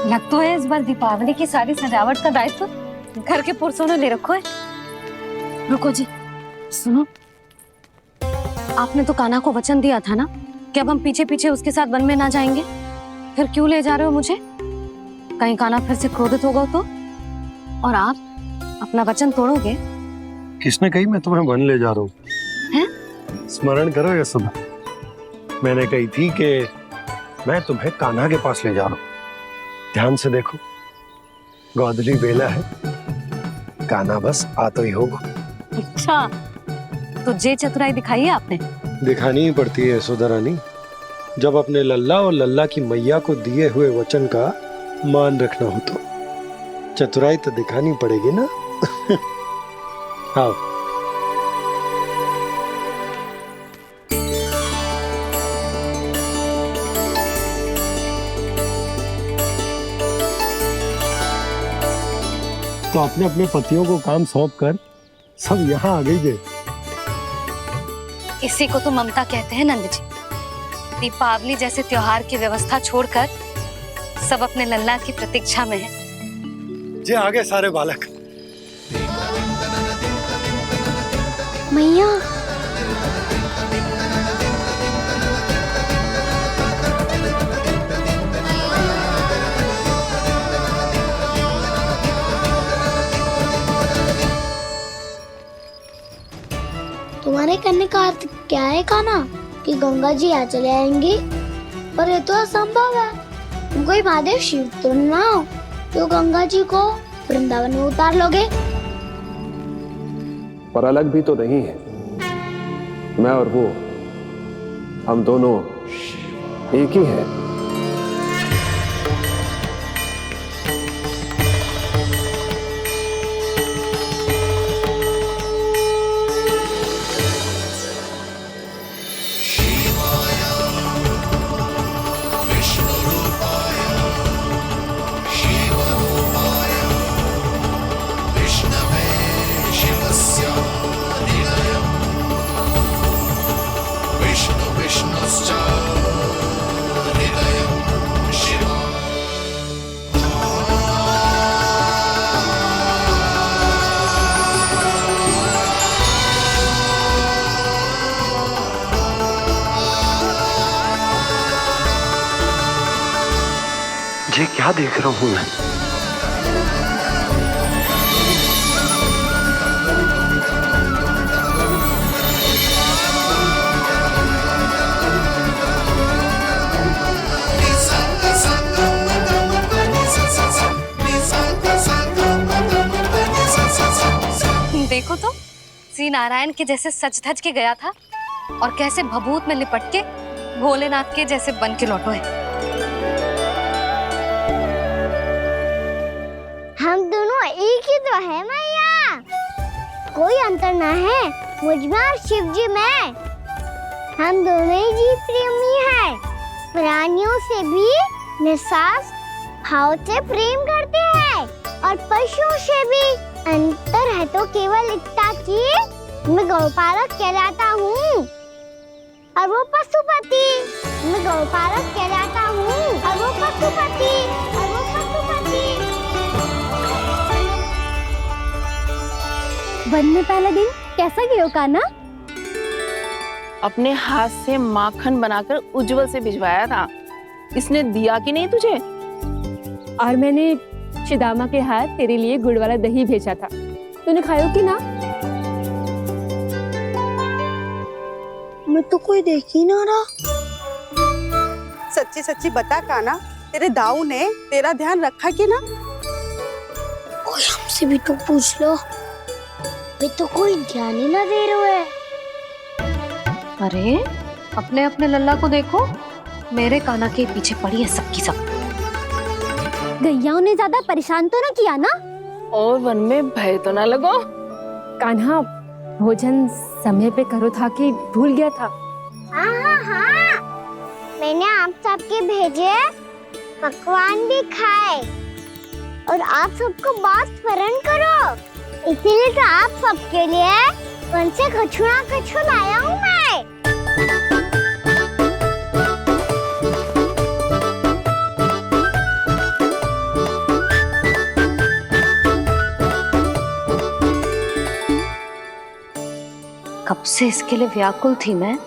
लग तो है इस बार दीपावली की सारी सजावट का दायित्व घर के पुरुषों ने ले रखो है। रुको जी, सुनो, आपने तो कान्हा को वचन दिया था ना कि अब हम पीछे पीछे उसके साथ वन में ना जाएंगे। फिर क्यों ले जा रहे हो मुझे? कहीं कान्हा फिर से क्रोधित होगा तो? और आप अपना वचन तोड़ोगे? किसने कही मैं तुम्हें वन ले जा रहा हूँ? स्मरण करो ये सुबह मैंने कही थी कि मैं तुम्हें कान्हा के पास ले जा रहा हूँ। ध्यान से देखो, गोधली बेला है, कान्हा बस आ तो ही होगा। अच्छा, तो जे चतुराई दिखाई है आपने? दिखानी ही पड़ती है यशोदा रानी। जब अपने लल्ला और लल्ला की मैया को दिए हुए वचन का मान रखना हो तो चतुराई तो दिखानी पड़ेगी ना। आओ। तो अपने अपने पतियों को काम सौंप कर सब यहाँ आ गई थे। इसी को तो ममता कहते हैं नंद जी। दीपावली जैसे त्योहार की व्यवस्था छोड़कर सब अपने लल्ला की प्रतीक्षा में हैं। जे आगे सारे बालक। मैया तुम्हारे करने का अर्थ क्या है कान्हा? कि गंगा जी यहाँ चले आएंगी? पर ये तो असंभव है। तुम कोई महादेव शिव तो ना हो तो गंगा जी को वृंदावन में उतार लोगे? पर अलग भी तो नहीं है। मैं और वो, हम दोनों एक ही हैं। ये क्या देख रहा हूं मैं? देखो तो श्री नारायण के जैसे सच धज के गया था और कैसे भभूत में लिपट के भोलेनाथ के जैसे बन के लौटो है। हम दोनों एक ही तो है मैया, कोई अंतर ना है मुझ में और शिव जी में। हम दोनों ही जीव प्रेमी हैं, प्राणियों से भी निस्वार्थ भाव से प्रेम करते हैं और पशुओं से भी। अंतर है तो केवल इतना कि मैं गौपालक कहलाता हूँ और वो पशुपति। मैं गौपालक कहलाता हूँ और वो पशुपति। वन में पहला दिन कैसा गया कान्हा? अपने हाथ से माखन बनाकर उज्जवल से भिजवाया था। इसने दिया कि नहीं तुझे? और मैंने शिदामा के हाथ तेरे लिए गुड़ वाला दही भेजा था, तूने खाया कि ना? मैं तो कोई देख ही ना रहा। सच्ची सच्ची बता कान्हा, तेरे दाऊ ने तेरा ध्यान रखा कि ना? कोई हमसे भी तो पूछ लो, वे तो कोई ध्यान ही ना दे रहे हैं। अरे अपने अपने लल्ला को देखो, मेरे कान्हा के पीछे पड़ी है सबकी सब। गैयाओं ने ज्यादा परेशान तो ना किया ना? और वन में भय तो ना लगो? कान्हा भोजन समय पे करो था कि भूल गया था? हाँ, मैंने आप सबके भेजे पकवान भी खाए और आप सबको बात स्मरण करो, इसीलिए तो आप सबके लिए वन से कछुआ कछु लाया हूँ मैं। कब से इसके लिए व्याकुल थी मैं,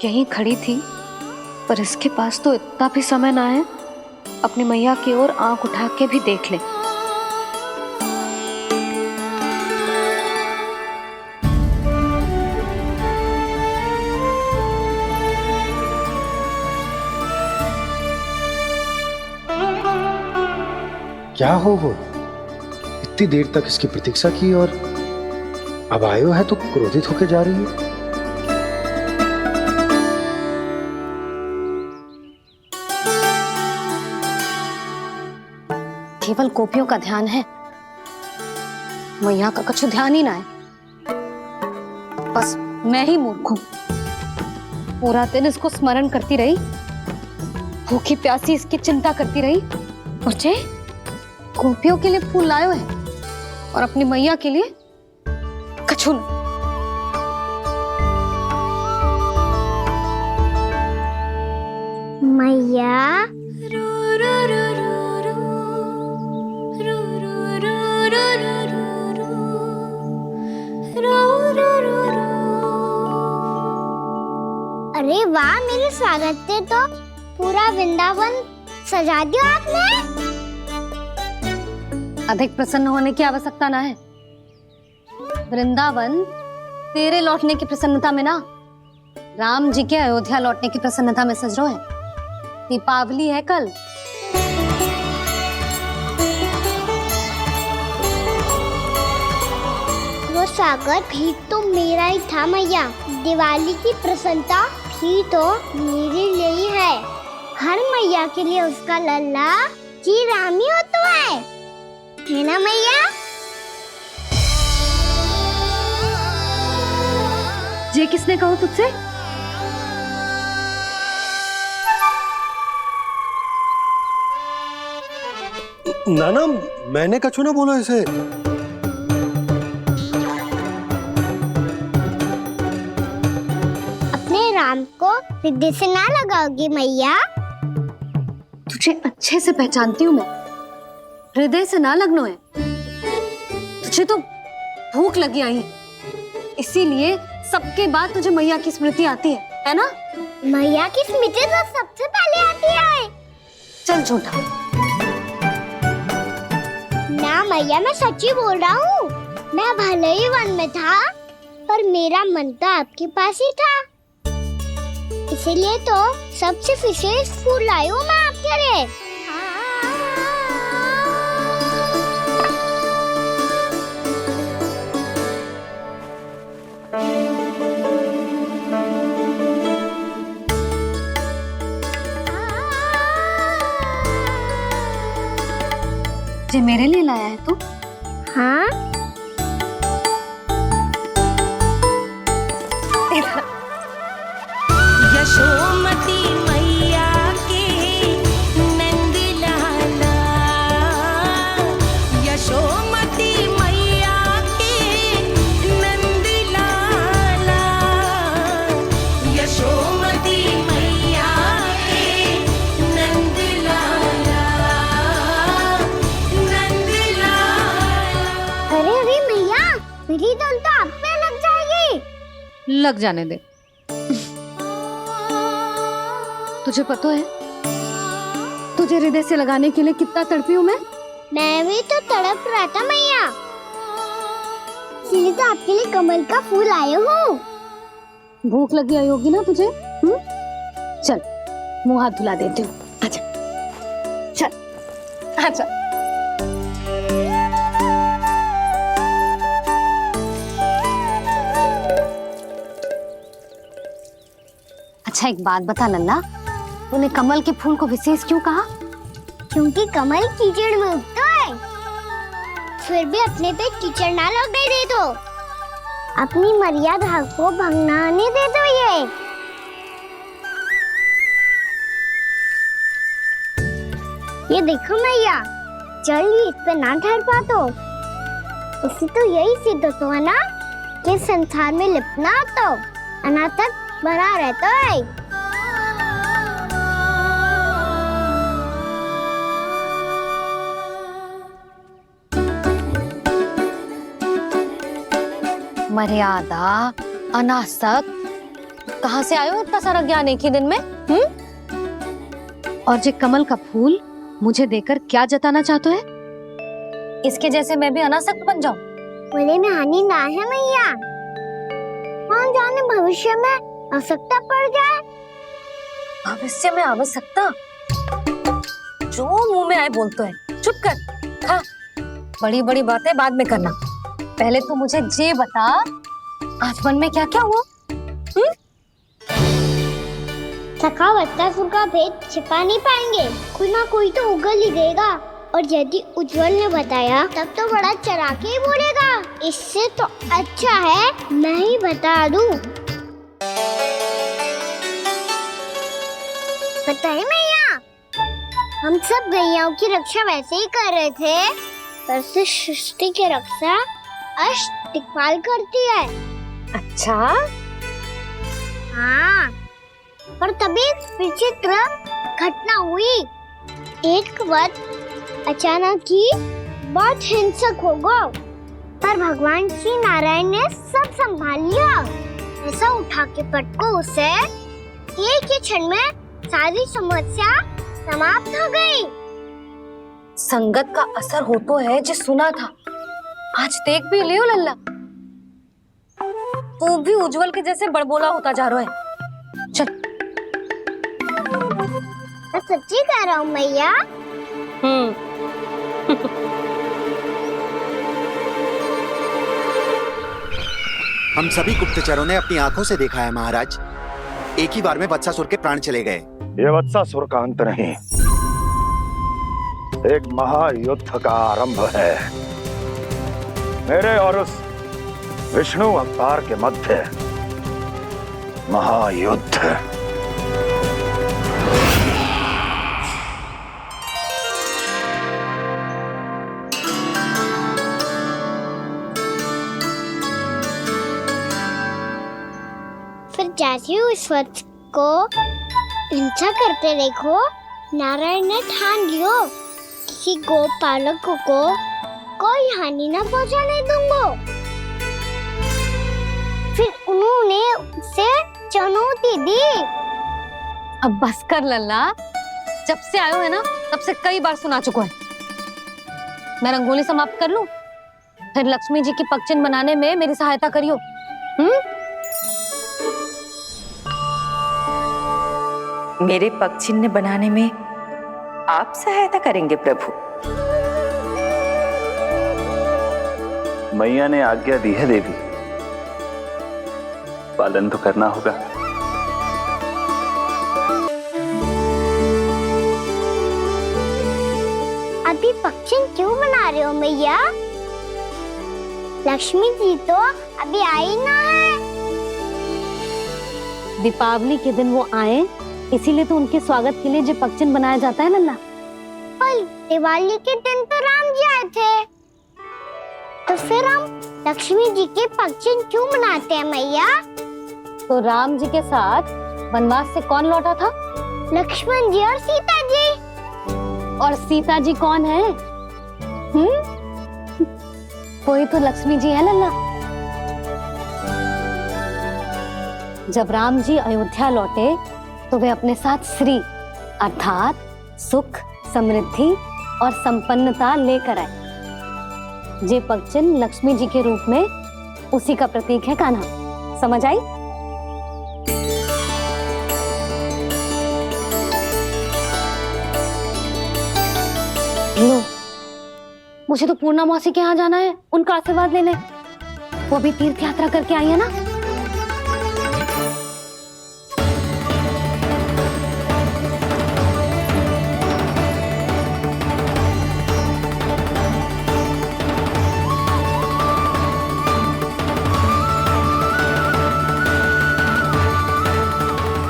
यहीं खड़ी थी, पर इसके पास तो इतना भी समय ना है अपनी मैया की ओर आंख उठा के भी देख ले। क्या हो वो? इतनी देर तक इसकी प्रतीक्षा की और अब आयो है तो क्रोधित होकर जा रही है। केवल गोपियों का ध्यान है, मैया का कुछ ध्यान ही ना है। बस मैं ही मूर्ख हूँ, पूरा दिन इसको स्मरण करती रही, भूखी प्यासी इसकी चिंता करती रही, और जे गोपियों के लिए फूल लायो है और अपनी मैया के लिए कछु नहीं। मैया अरे वाह, मेरे स्वागत से तो पूरा वृंदावन सजा दिया आपने। अधिक प्रसन्न होने की आवश्यकता ना है। वृंदावन तेरे लौटने की प्रसन्नता में ना, राम जी के अयोध्या लौटने की प्रसन्नता में सज रहे हैं। दीपावली है कल। वो स्वागत भी तो मेरा ही था मैया। दिवाली की प्रसन्नता भी तो मेरे लिए ही है। हर मैया के लिए उसका लल्ला जी राम ही होता है ना मैया? ये किसने कहा तुझसे? नाना, मैंने कछु ना बोला इसे। अपने राम को हृदय से ना लगाओगी मैया? तुझे अच्छे से पहचानती हूँ मैं, हृदय से ना लगनो है। तुझे तो भूख लगी आई है, इसीलिए सबके बाद तुझे मैया की स्मृति आती है ना? मैया की स्मृति तो सबसे पहले आती है। चल झूठा। ना मैया, मैं सच्ची बोल रहा हूँ। मैं भले ही वन में था, पर मेरा मन तो आपके पास ही था। इसीलिए तो सबसे विशेष फूल लाई हूँ मैं आपके लिए। जे मेरे लिए लाया है तू? हाँ। यशोमती मैया के नंद लाला, यशोमती मैया के नंद लाला, यशोमती मैया के नंद लाला, नंद लाला। अरे अरे मैया, मेरी धुन तो आप पे लग जाएगी। लग जाने दे। तुझे पता है तुझे हृदय से लगाने के लिए कितना तड़पी हूँ मैं? मैं भी तो तड़प रहा था मैया, इसलिए तो आपके लिए कमल का फूल आए हूँ। भूख लगी आई होगी ना तुझे? चल मुंह हाथ धुला देती हूँ। आजा, चल आजा। अच्छा एक बात बता लल्ला, तूने कमल के फूल को विशेष क्यों कहा? क्योंकि कमल कीचड़ में उगता है, फिर भी अपने पे कीचड़ ना लगने दे दो। अपनी मर्यादा को भंगना नहीं दे दो। ये देखो मैया, जल ही इस पे ना ठहर पा तो इसी तो यही सिद्ध होता है ना कि संसार में लिपना तो अनाथक बना रहता है। मर्यादा, अनासक, कहाँ से आयो इतना सारा ज्ञान एक ही दिन में? और जे कमल का फूल मुझे देकर क्या जताना चाहते है? इसके जैसे मैं भी अनासक्त बन जाऊं? बोले में हानि ना है मैया, कौन जाने भविष्य में आवश्यकता पड़ जाए। भविष्य में आवश्यकता? जो मुंह में आए बोलते हैं, चुप कर। हाँ, बड़ी बड़ी बातें बाद में करना, पहले तू मुझे ये बता आज मन में क्या क्या हुआ? सखा बत्तासुर का भेद छिपा नहीं पाएंगे, कोई ना कोई तो उगल ही देगा। और यदि उज्जवल ने बताया तब तो बड़ा चला के ही बोलेगा। इससे तो अच्छा है मैं ही बता दूं। बताइए मैया, हम सब गैयाओं की रक्षा वैसे ही कर रहे थे, पर से सृष्टि की रक्षा दिक्पाल करती है। अच्छा? हाँ, पर तभी विचित्र घटना हुई। एक वक्त अचानक ही बहुत हिंसक हो गया, पर भगवान श्री नारायण ने सब संभाल लिया। ऐसा उठा के पटको उसे, एक ही क्षण में सारी समस्या समाप्त हो गई। संगत का असर हो तो है जो सुना था, आज देख भी लियो लल्ला। तू भी उज्जवल के जैसे बड़बोला होता जा रहा है। चल। मैं सच्ची कह रहा हूँ मैया। हम सभी गुप्तचरों ने अपनी आंखों से देखा है महाराज, एक ही बार में वत्सासुर के प्राण चले गए। ये वत्सासुर का अंत नहीं, एक महायुद्ध का आरंभ है। मेरे और उस विष्णु अवतार के मध्य महायुद्ध। फिर जैसे ही उस वक्त को हिंसा करते देखो, नारायण ने ठान लियो किसी गोपालक को कोई हानि न पहुंचाने दूंगा। फिर उन्होंने उसे चुनौती दी। अब बस कर लल्ला, जब से आयो है ना तब से कई बार सुना चुका है। मैं रंगोली समाप्त कर लूं, फिर लक्ष्मी जी की पगचिन बनाने में मेरी सहायता करियो। मेरे पगचिन्ह बनाने में आप सहायता करेंगे प्रभु? मैया ने आज्ञा दी है देवी, पालन तो करना होगा। अभी पगचिन क्यों बना रहे हो मैया? लक्ष्मी जी तो अभी आई ना है। दीपावली के दिन वो आए, इसीलिए तो उनके स्वागत के लिए जो पगचिन बनाया जाता है लल्ला। पर दिवाली के दिन तो राम जी आए थे, तो फिर हम लक्ष्मी जी के पगचिन क्यों बनाते हैं मैया? तो राम जी के साथ वनवास से कौन लौटा था? लक्ष्मण जी और सीता जी। और सीता जी कौन है? कोई तो लक्ष्मी जी है लल्ला। जब राम जी अयोध्या लौटे तो वे अपने साथ श्री अर्थात सुख, समृद्धि और संपन्नता लेकर आए। जे पगचिन लक्ष्मी जी के रूप में उसी का प्रतीक है कान्हा। समझ आई? लो, मुझे तो पूर्णा मौसी के यहाँ जाना है, उनका आशीर्वाद लेने। वो भी तीर्थ यात्रा करके आई है ना।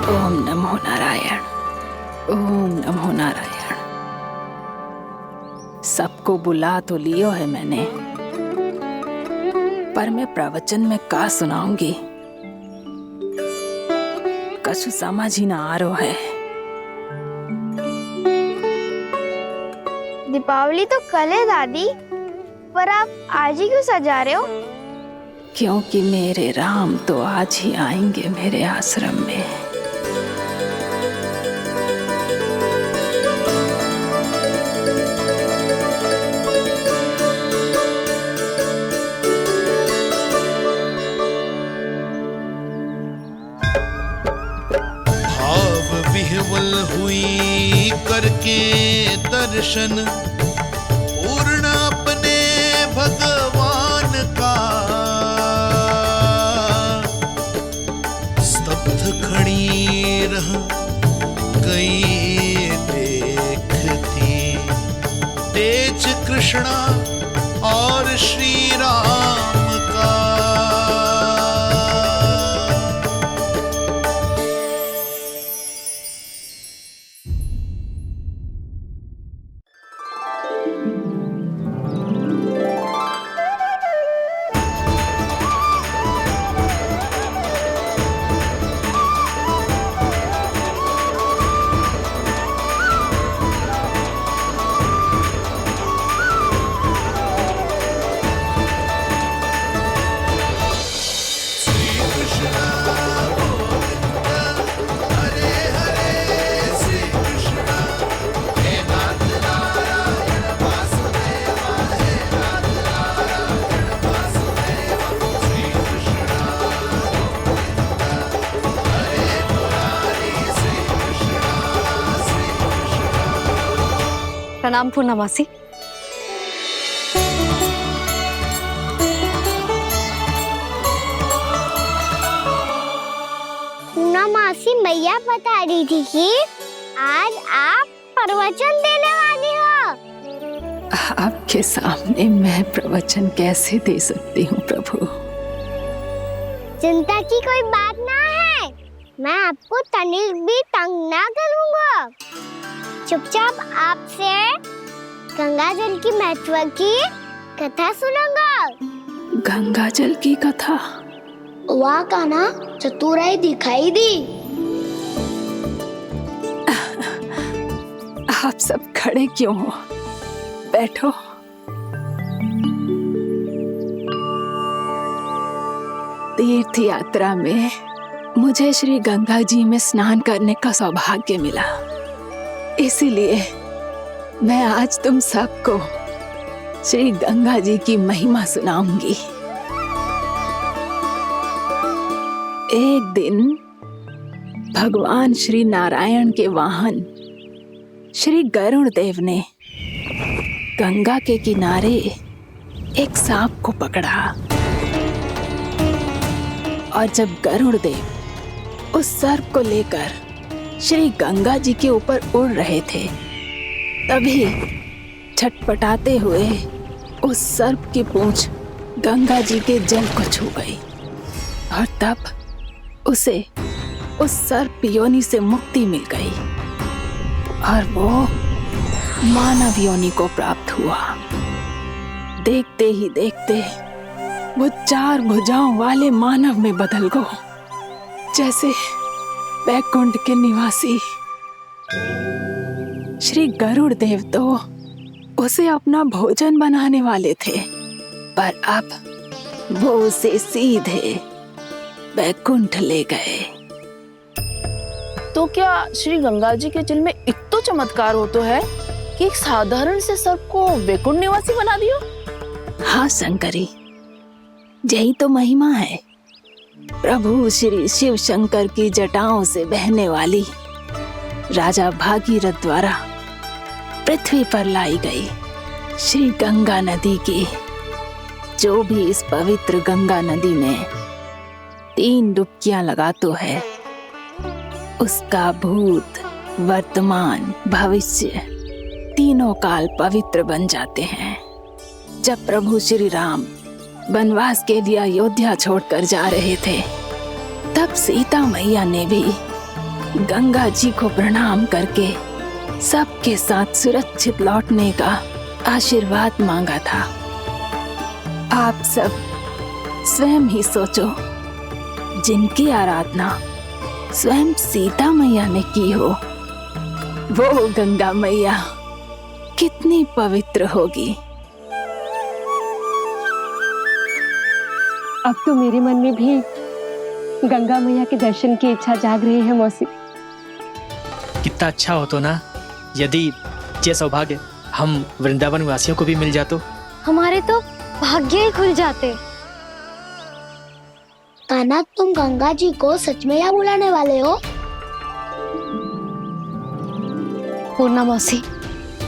ओम नमो नारायण, ओम नमो नारायण। सबको बुला तो लियो है मैंने, पर मैं प्रवचन में का सुनाऊंगी, कछु समझ ही ना आ रहा है। दीपावली तो कल है दादी, पर आप आज ही क्यों सजा रहे हो? क्योंकि मेरे राम तो आज ही आएंगे मेरे आश्रम में। भाव विह्वल हुई करके दर्शन, पूर्ण अपने भगवान का, स्तब्ध खड़ी रह गई देखती, बीच कृष्णा और श्री राम का। प्रणाम पूर्णमासी। पूर्णमासी मैया बता रही थी कि आज आप प्रवचन देने वाली हो। आपके सामने मैं प्रवचन कैसे दे सकती हूँ प्रभु? चिंता की कोई बात ना है, मैं आपको तनिक भी तंग ना करूँगा। चुपचाप आपसे गंगा जल की महत्व की कथा सुनूंगा। गंगा जल की कथा? वाह कान्हा, चतुराई दिखाई दी। आप सब खड़े क्यों हो? बैठो। तीर्थ यात्रा में मुझे श्री गंगा जी में स्नान करने का सौभाग्य मिला, इसीलिए मैं आज तुम सबको श्री गंगा जी की महिमा सुनाऊंगी। एक दिन भगवान श्री नारायण के वाहन श्री गरुड़ देव ने गंगा के किनारे एक सांप को पकड़ा, और जब गरुड़ देव उस सर्प को लेकर श्री गंगा जी के ऊपर उड़ रहे थे, तभी छटपटाते हुए उस सर्प की पूंछ गंगा जी के जल को छू गई, और तब उसे उस सर्प योनि से मुक्ति मिल गई और वो मानव योनि को प्राप्त हुआ। देखते ही देखते वो 4 भुजाओं वाले मानव में बदल गो, जैसे वैकुंठ के निवासी। श्री गरुड़ देव तो उसे अपना भोजन बनाने वाले थे, पर अब वो उसे सीधे वैकुंठ ले गए। तो क्या श्री गंगा जी के जल में इतना चमत्कार हो तो है कि एक साधारण से सर्प को वैकुंठ निवासी बना दियो? हाँ शंकरी, यही तो महिमा है। प्रभु श्री शिव शंकर की जटाओं से बहने वाली राजा भागीरथ द्वारा पृथ्वी पर लाई गई श्री गंगा नदी की, जो भी इस पवित्र गंगा नदी में 3 डुबकियां लगातो है, उसका भूत, वर्तमान, भविष्य तीनों काल पवित्र बन जाते हैं। जब प्रभु श्री राम वनवास के लिए अयोध्या छोड़कर जा रहे थे, तब सीता मैया ने भी गंगा जी को प्रणाम करके सबके साथ सुरक्षित लौटने का आशीर्वाद मांगा था। आप सब स्वयं ही सोचो, जिनकी आराधना स्वयं सीता मैया ने की हो, वो गंगा मैया कितनी पवित्र होगी। अब तो मेरे मन में भी गंगा मैया के दर्शन की इच्छा जाग रही है मौसी। कितना अच्छा हो तो ना यदि ये सौभाग्य हम वृंदावन वासियों को भी मिल जातो। हमारे तो भाग्य ही खुल जाते। कान्हा, तुम गंगा जी को सच में यहाँ बुलाने वाले हो? पूर्णा मौसी,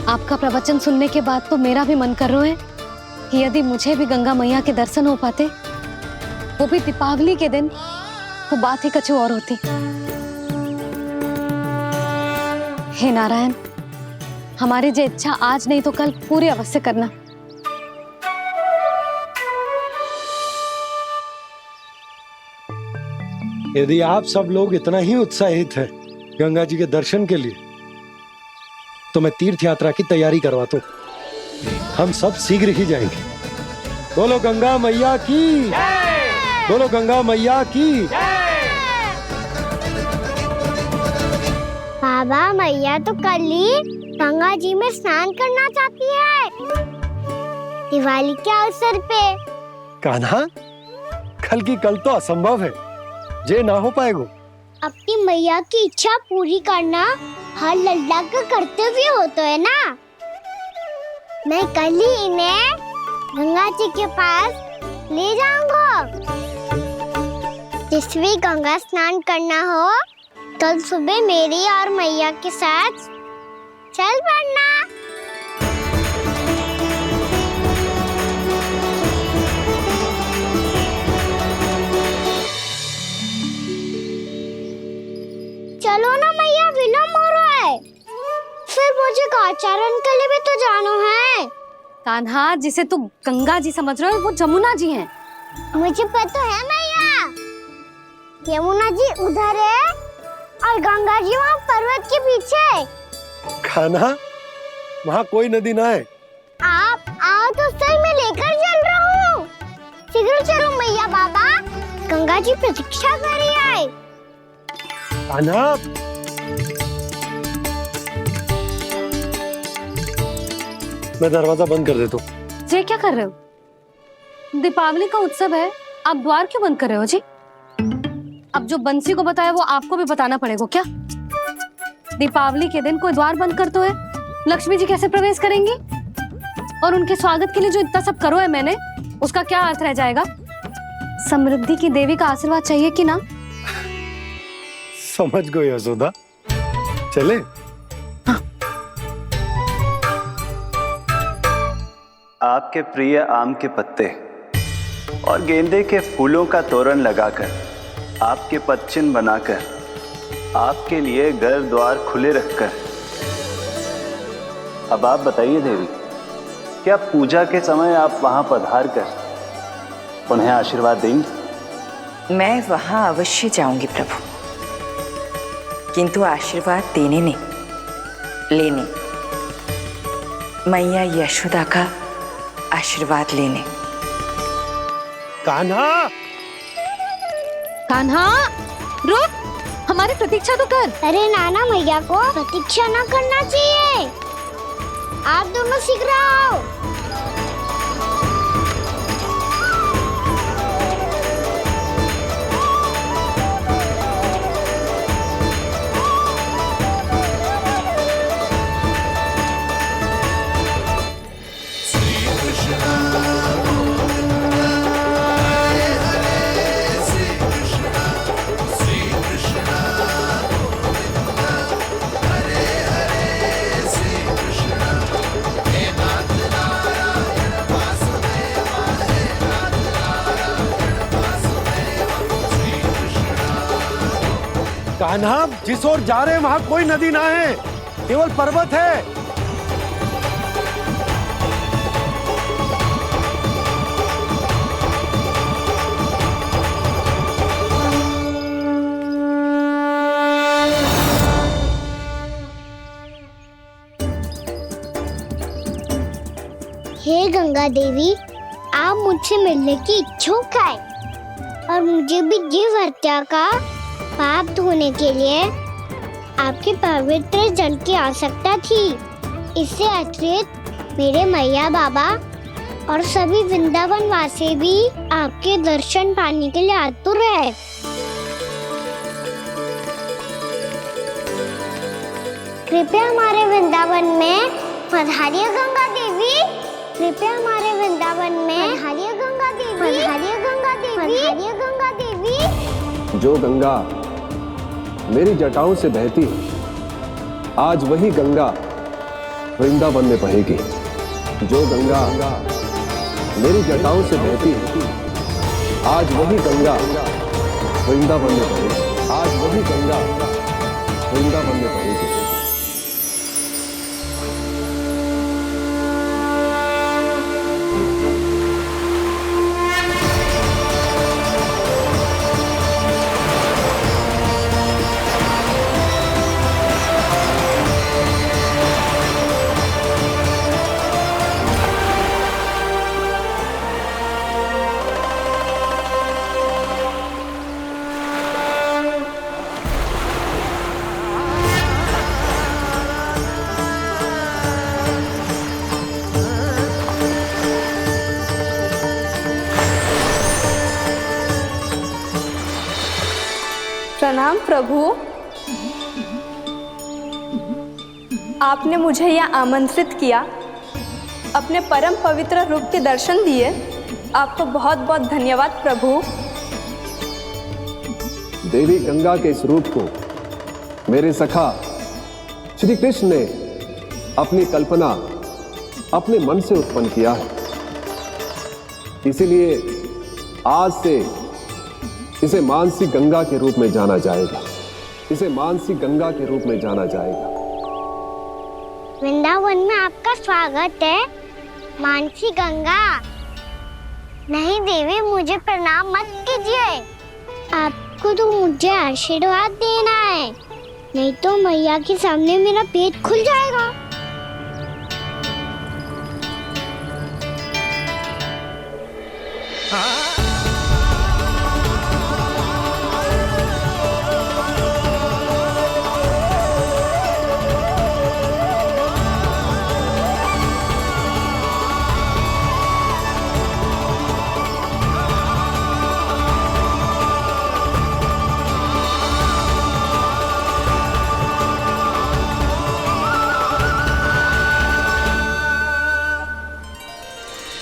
आपका प्रवचन सुनने के बाद तो मेरा भी मन कर रहा है कि यदि मुझे भी गंगा मैया के दर्शन हो पाते, वो भी दीपावली के दिन, तो बात ही कुछ और होती। हे नारायण, हमारी जो इच्छा आज नहीं तो कल पूरी अवश्य करना। यदि आप सब लोग इतना ही उत्साहित हैं गंगा जी के दर्शन के लिए, तो मैं तीर्थ यात्रा की तैयारी करवाता हूँ। हम सब शीघ्र ही जाएंगे। बोलो गंगा मैया की, बोलो गंगा मैया की। बाबा, मैया तो कल ही गंगा जी में स्नान करना चाहती है, दिवाली के अवसर पे। कान्हा, कल की कल तो असंभव है, जे ना हो पाएगा। अपनी मैया की इच्छा पूरी करना हर लल्ला का कर्तव्य होता है ना। मैं कल ही इन्हें गंगा जी के पास ले जाऊंगा। जिस भी गंगा स्नान करना हो, कल सुबह मेरी और मैया के साथ चल पड़ना। चलो ना मैया, विलम्ब हो रहा है। फिर मुझे काचारण के लिए भी तो जाना है। कान्हा, जिसे तू गंगा जी समझ रहे हो वो जमुना जी हैं। मुझे पता है मैया, यमुना जी उधर है और गंगा जी वहाँ पर्वत के पीछे। कान्हा, वहाँ कोई नदी ना है। आप आओ तो सही, मैं लेकर चल रहा हूँ। शीघ्र चलो मैया बाबा, गंगा जी प्रतीक्षा कर रही है। कान्हा, मैं दरवाजा बंद कर देता हूँ। जी क्या कर रहे हो? दीपावली का उत्सव है, आप द्वार क्यों बंद कर रहे हो जी? अब जो बंसी को बताया वो आपको भी बताना पड़ेगा क्या? दीपावली के दिन कोई द्वार बंद कर तो है, लक्ष्मी जी कैसे प्रवेश करेंगी? और उनके स्वागत के लिए जो इतना सब करो है मैंने, उसका क्या अर्थ रह जाएगा? समृद्धि की देवी का आशीर्वाद चाहिए कि ना? समझ गई यशोदा, चले। आपके प्रिय आम के पत्ते और गेंदे के फूलों का तोरण लगाकर, आपके पदचिन्ह बनाकर, आपके लिए घर द्वार खुले रखकर, अब आप बताइए देवी, क्या पूजा के समय आप वहां पधार कर उन्हें आशीर्वाद देंगी? मैं वहां अवश्य जाऊंगी प्रभु, किंतु आशीर्वाद देने नहीं, लेने, मैया यशोदा का आशीर्वाद लेने। कान्हा, कान्हा, रुक, हमारी प्रतीक्षा तो कर। अरे नाना, मैया को प्रतीक्षा ना करना चाहिए। आप दोनों शीघ्र आओ। कान्हा, जिस ओर जा रहे हैं वहां कोई नदी ना है, केवल पर्वत है। हे गंगा देवी, आप मुझसे मिलने की इच्छुक है और मुझे भी जीव हत्या का पाप धोने के लिए आपके पवित्र जल की आवश्यकता थी। इससे अतिरिक्त मेरे मैया बाबा और सभी वृंदावन वासी भी आपके दर्शन पाने के लिए आतुर है। कृपया हमारे वृंदावन में पधारिए गंगा देवी, कृपया हमारे वृंदावन में पधारिए गंगा देवी, पधारिए गंगा देवी, पधारिए गंगा देवी। जो गंगा मेरी जटाओं से बहती है, आज वही गंगा वृंदावन में बहेगी। जो गंगा मेरी जटाओं से बहती है, आज वही गंगा वृंदावन में बहेगी। आज वही गंगा वृंदावन में बहेगी। प्रणाम प्रभु। आपने मुझे यह आमंत्रित किया, अपने परम पवित्र रूप के दर्शन दिए। आपको बहुत बहुत धन्यवाद प्रभु। देवी गंगा के इस रूप को मेरे सखा श्री कृष्ण ने अपनी कल्पना अपने मन से उत्पन्न किया है, इसीलिए आज से इसे मानसी गंगा के रूप में जाना जाएगा। इसे मानसी गंगा के रूप में जाना जाएगा। वृंदावन में आपका स्वागत है मानसी गंगा। नहीं देवी, मुझे प्रणाम मत कीजिए। आपको तो मुझे आशीर्वाद देना है, नहीं तो मैया के सामने मेरा पेट खुल जाएगा।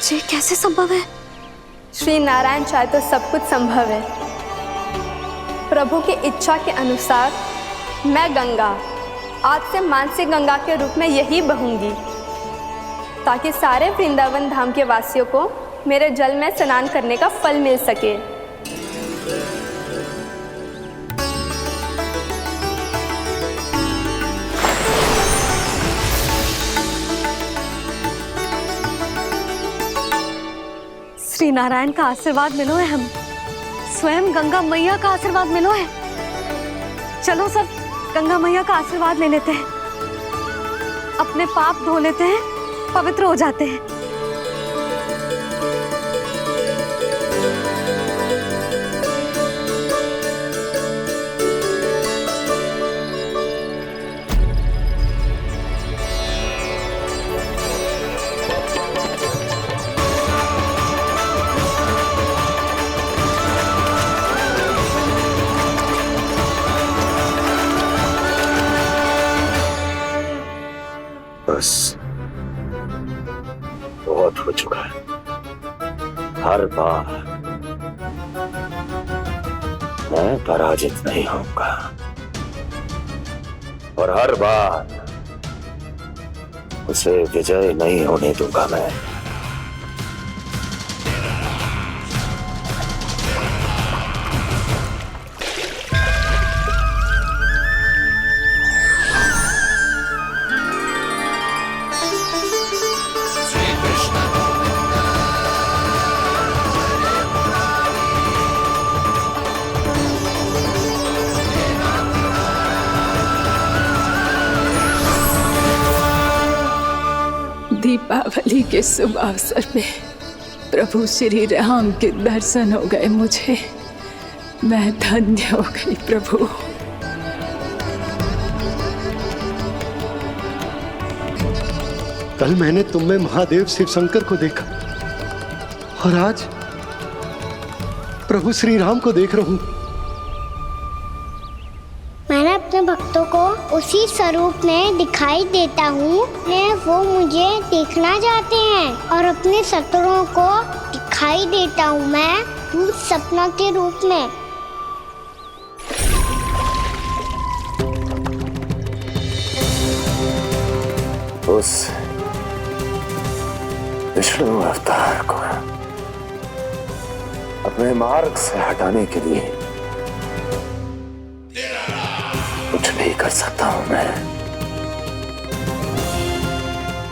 ये कैसे संभव है? श्री नारायण चाहे तो सब कुछ संभव है। प्रभु की इच्छा के अनुसार मैं गंगा आज से मानसी गंगा के रूप में यही बहूंगी, ताकि सारे वृंदावन धाम के वासियों को मेरे जल में स्नान करने का फल मिल सके। श्री नारायण का आशीर्वाद मिलो है, हम स्वयं गंगा मैया का आशीर्वाद मिलो है। चलो सब गंगा मैया का आशीर्वाद ले लेते हैं, अपने पाप धो लेते हैं, पवित्र हो जाते हैं। बस बहुत हो चुका है। हर बार मैं पराजित नहीं होऊंगा और हर बार उसे विजय नहीं होने दूंगा मैं। दीपावली के शुभ अवसर पे प्रभु श्री राम के दर्शन हो गए मुझे। मैं धन्य हो गई प्रभु। कल मैंने तुम में महादेव शिव शंकर को देखा और आज प्रभु श्री राम को देख रहा हूं। मैंने अपने भक्तों को उसी स्वरूप में दिखाई देता हूँ, वो मुझे देखना चाहते हैं और अपने शत्रुओं को दिखाई देता हूँ मैं भूत सपना के रूप में। उस विष्णु अवतार को अपने मार्ग से हटाने के लिए कुछ भी कर सकता हूं मैं,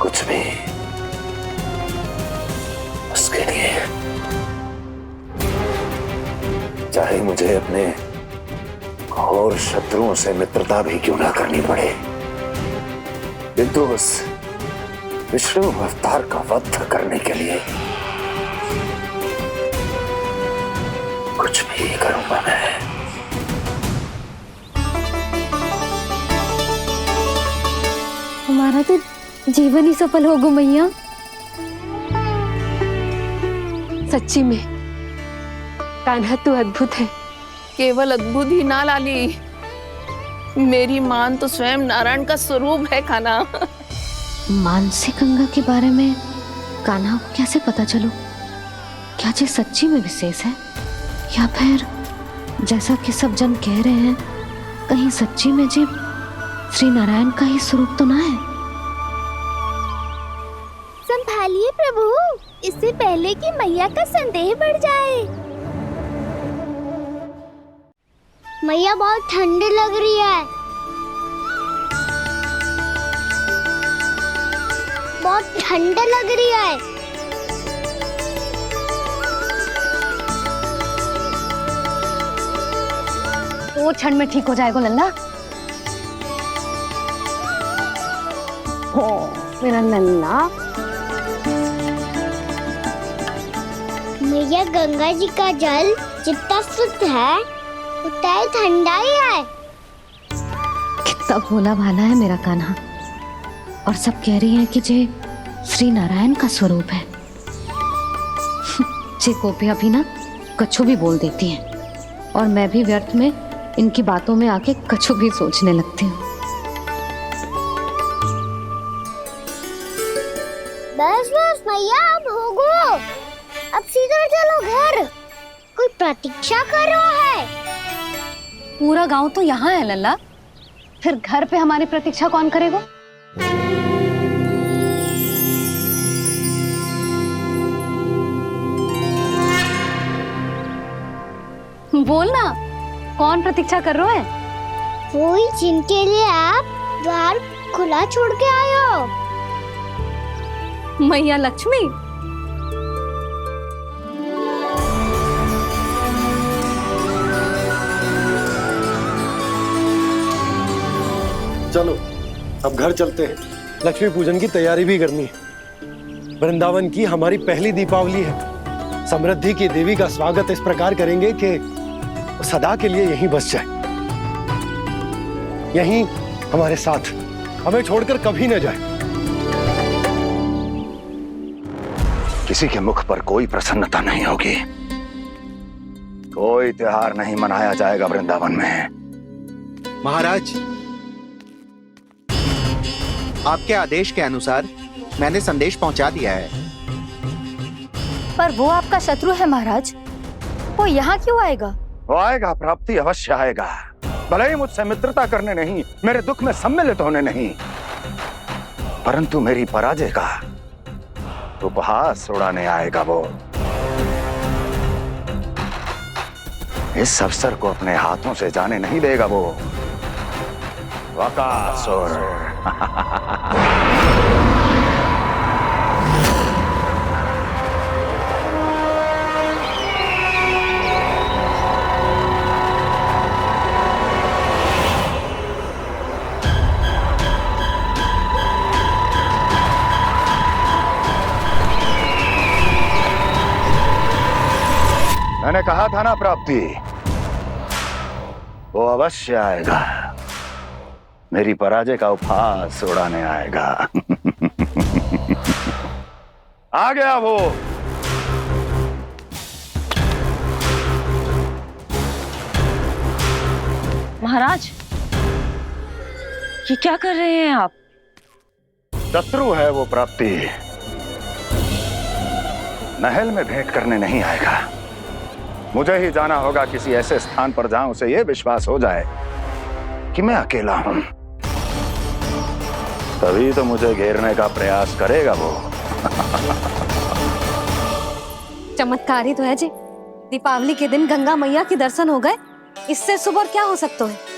कुछ भी। उसके लिए चाहे मुझे अपने घोर शत्रुओं से मित्रता भी क्यों ना करनी पड़े, किंतु उस विष्णु अवतार का वध करने के लिए कुछ भी करूंगा मैं। हमारा तो जीवन ही सफल होगा मैया। सच्ची में कान्हा तू अद्भुत है। केवल अद्भुत ही ना लाली, मेरी मान तो स्वयं नारायण का स्वरूप है कान्हा। मानसी गंगा के बारे में कान्हा को कैसे पता चलो? क्या ये सच्ची में विशेष है, या फिर जैसा कि सब जन कह रहे हैं, कहीं सच्ची में जी श्री नारायण का ही स्वरूप तो ना है? संभालिए प्रभु, इससे पहले कि मैया का संदेह बढ़ जाए। मैया बहुत ठंडी लग रही है, बहुत ठंडा लग रही है। वो क्षण में ठीक हो जाएगा लल्ला। हो मेरा लल्ला। मैया गंगा जी का जल जितना शुद्ध है उतना ही ठंडा ही है। कितना भोला भाला है मेरा कान्हा, और सब कह रही हैं कि ये श्री नारायण का स्वरूप है। ये गोपियां भी ना कछु भी बोल देती हैं, और मैं भी व्यर्थ में इनकी बातों में आके कछु भी सोचने लगती हूँ। बस बस मैया, अब होगो, अब सीधा चलो घर, कोई प्रतीक्षा कर रहा है। पूरा गांव तो यहाँ है लल्ला, फिर घर पे हमारी प्रतीक्षा कौन करेगा? बोल ना, कौन प्रतीक्षा कर रहे हैं? कोई जिनके लिए आप द्वार खुला छोड़ के आए हो। मैया लक्ष्मी। चलो अब घर चलते हैं, लक्ष्मी पूजन की तैयारी भी करनी है। वृंदावन की हमारी पहली दीपावली है। समृद्धि की देवी का स्वागत इस प्रकार करेंगे कि सदा के लिए यहीं बस जाए, यहीं हमारे साथ, हमें छोड़कर कभी न जाए। किसी के मुख पर कोई प्रसन्नता नहीं होगी, कोई त्योहार नहीं मनाया जाएगा वृंदावन में। महाराज, आपके आदेश के अनुसार मैंने संदेश पहुंचा दिया है। पर वो आपका शत्रु है महाराज, वो यहाँ क्यों आएगा? वो आएगा, प्राप्ति अवश्य आएगा। भले ही मुझसे मित्रता करने नहीं, मेरे दुख में सम्मिलित होने नहीं, परंतु मेरी पराजय का उपहास उड़ाने आएगा वो। इस अवसर को अपने हाथों से जाने नहीं देगा वो। वकासुर। मैंने कहा था ना प्राप्ति, वो अवश्य आएगा, मेरी पराजय का उपहास उड़ाने आएगा। आ गया वो। महाराज, ये क्या कर रहे हैं आप? शत्रु है वो प्राप्ति, महल में भेंट करने नहीं आएगा। मुझे ही जाना होगा किसी ऐसे स्थान पर जहां उसे यह विश्वास हो जाए कि मैं अकेला हूं, तभी तो मुझे घेरने का प्रयास करेगा वो। चमत्कारी तो है जी, दीपावली के दिन गंगा मैया के दर्शन हो गए, इससे शुभ और क्या हो सकता है?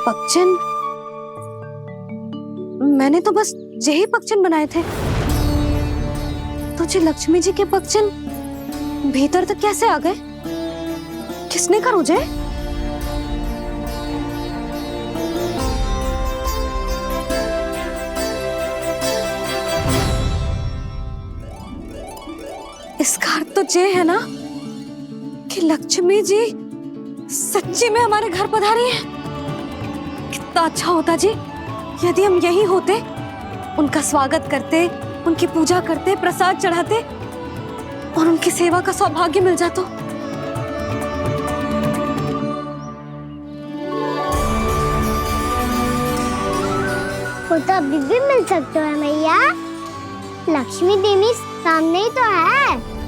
पक्षन, मैंने तो बस यही पक्षन बनाए थे, तुझे लक्ष्मी जी के पक्षन भीतर तक कैसे आ गए? किसने कर मुझे? इसका अर्थ तो ये है ना कि लक्ष्मी जी सच्ची में हमारे घर पधारी है। कितना अच्छा होता जी यदि हम यही होते, उनका स्वागत करते, उनकी पूजा करते, प्रसाद चढ़ाते और उनकी सेवा का सौभाग्य मिल जाता। वो तो अभी भी मिल सकते हैं मैया, लक्ष्मी देवी सामने ही तो है।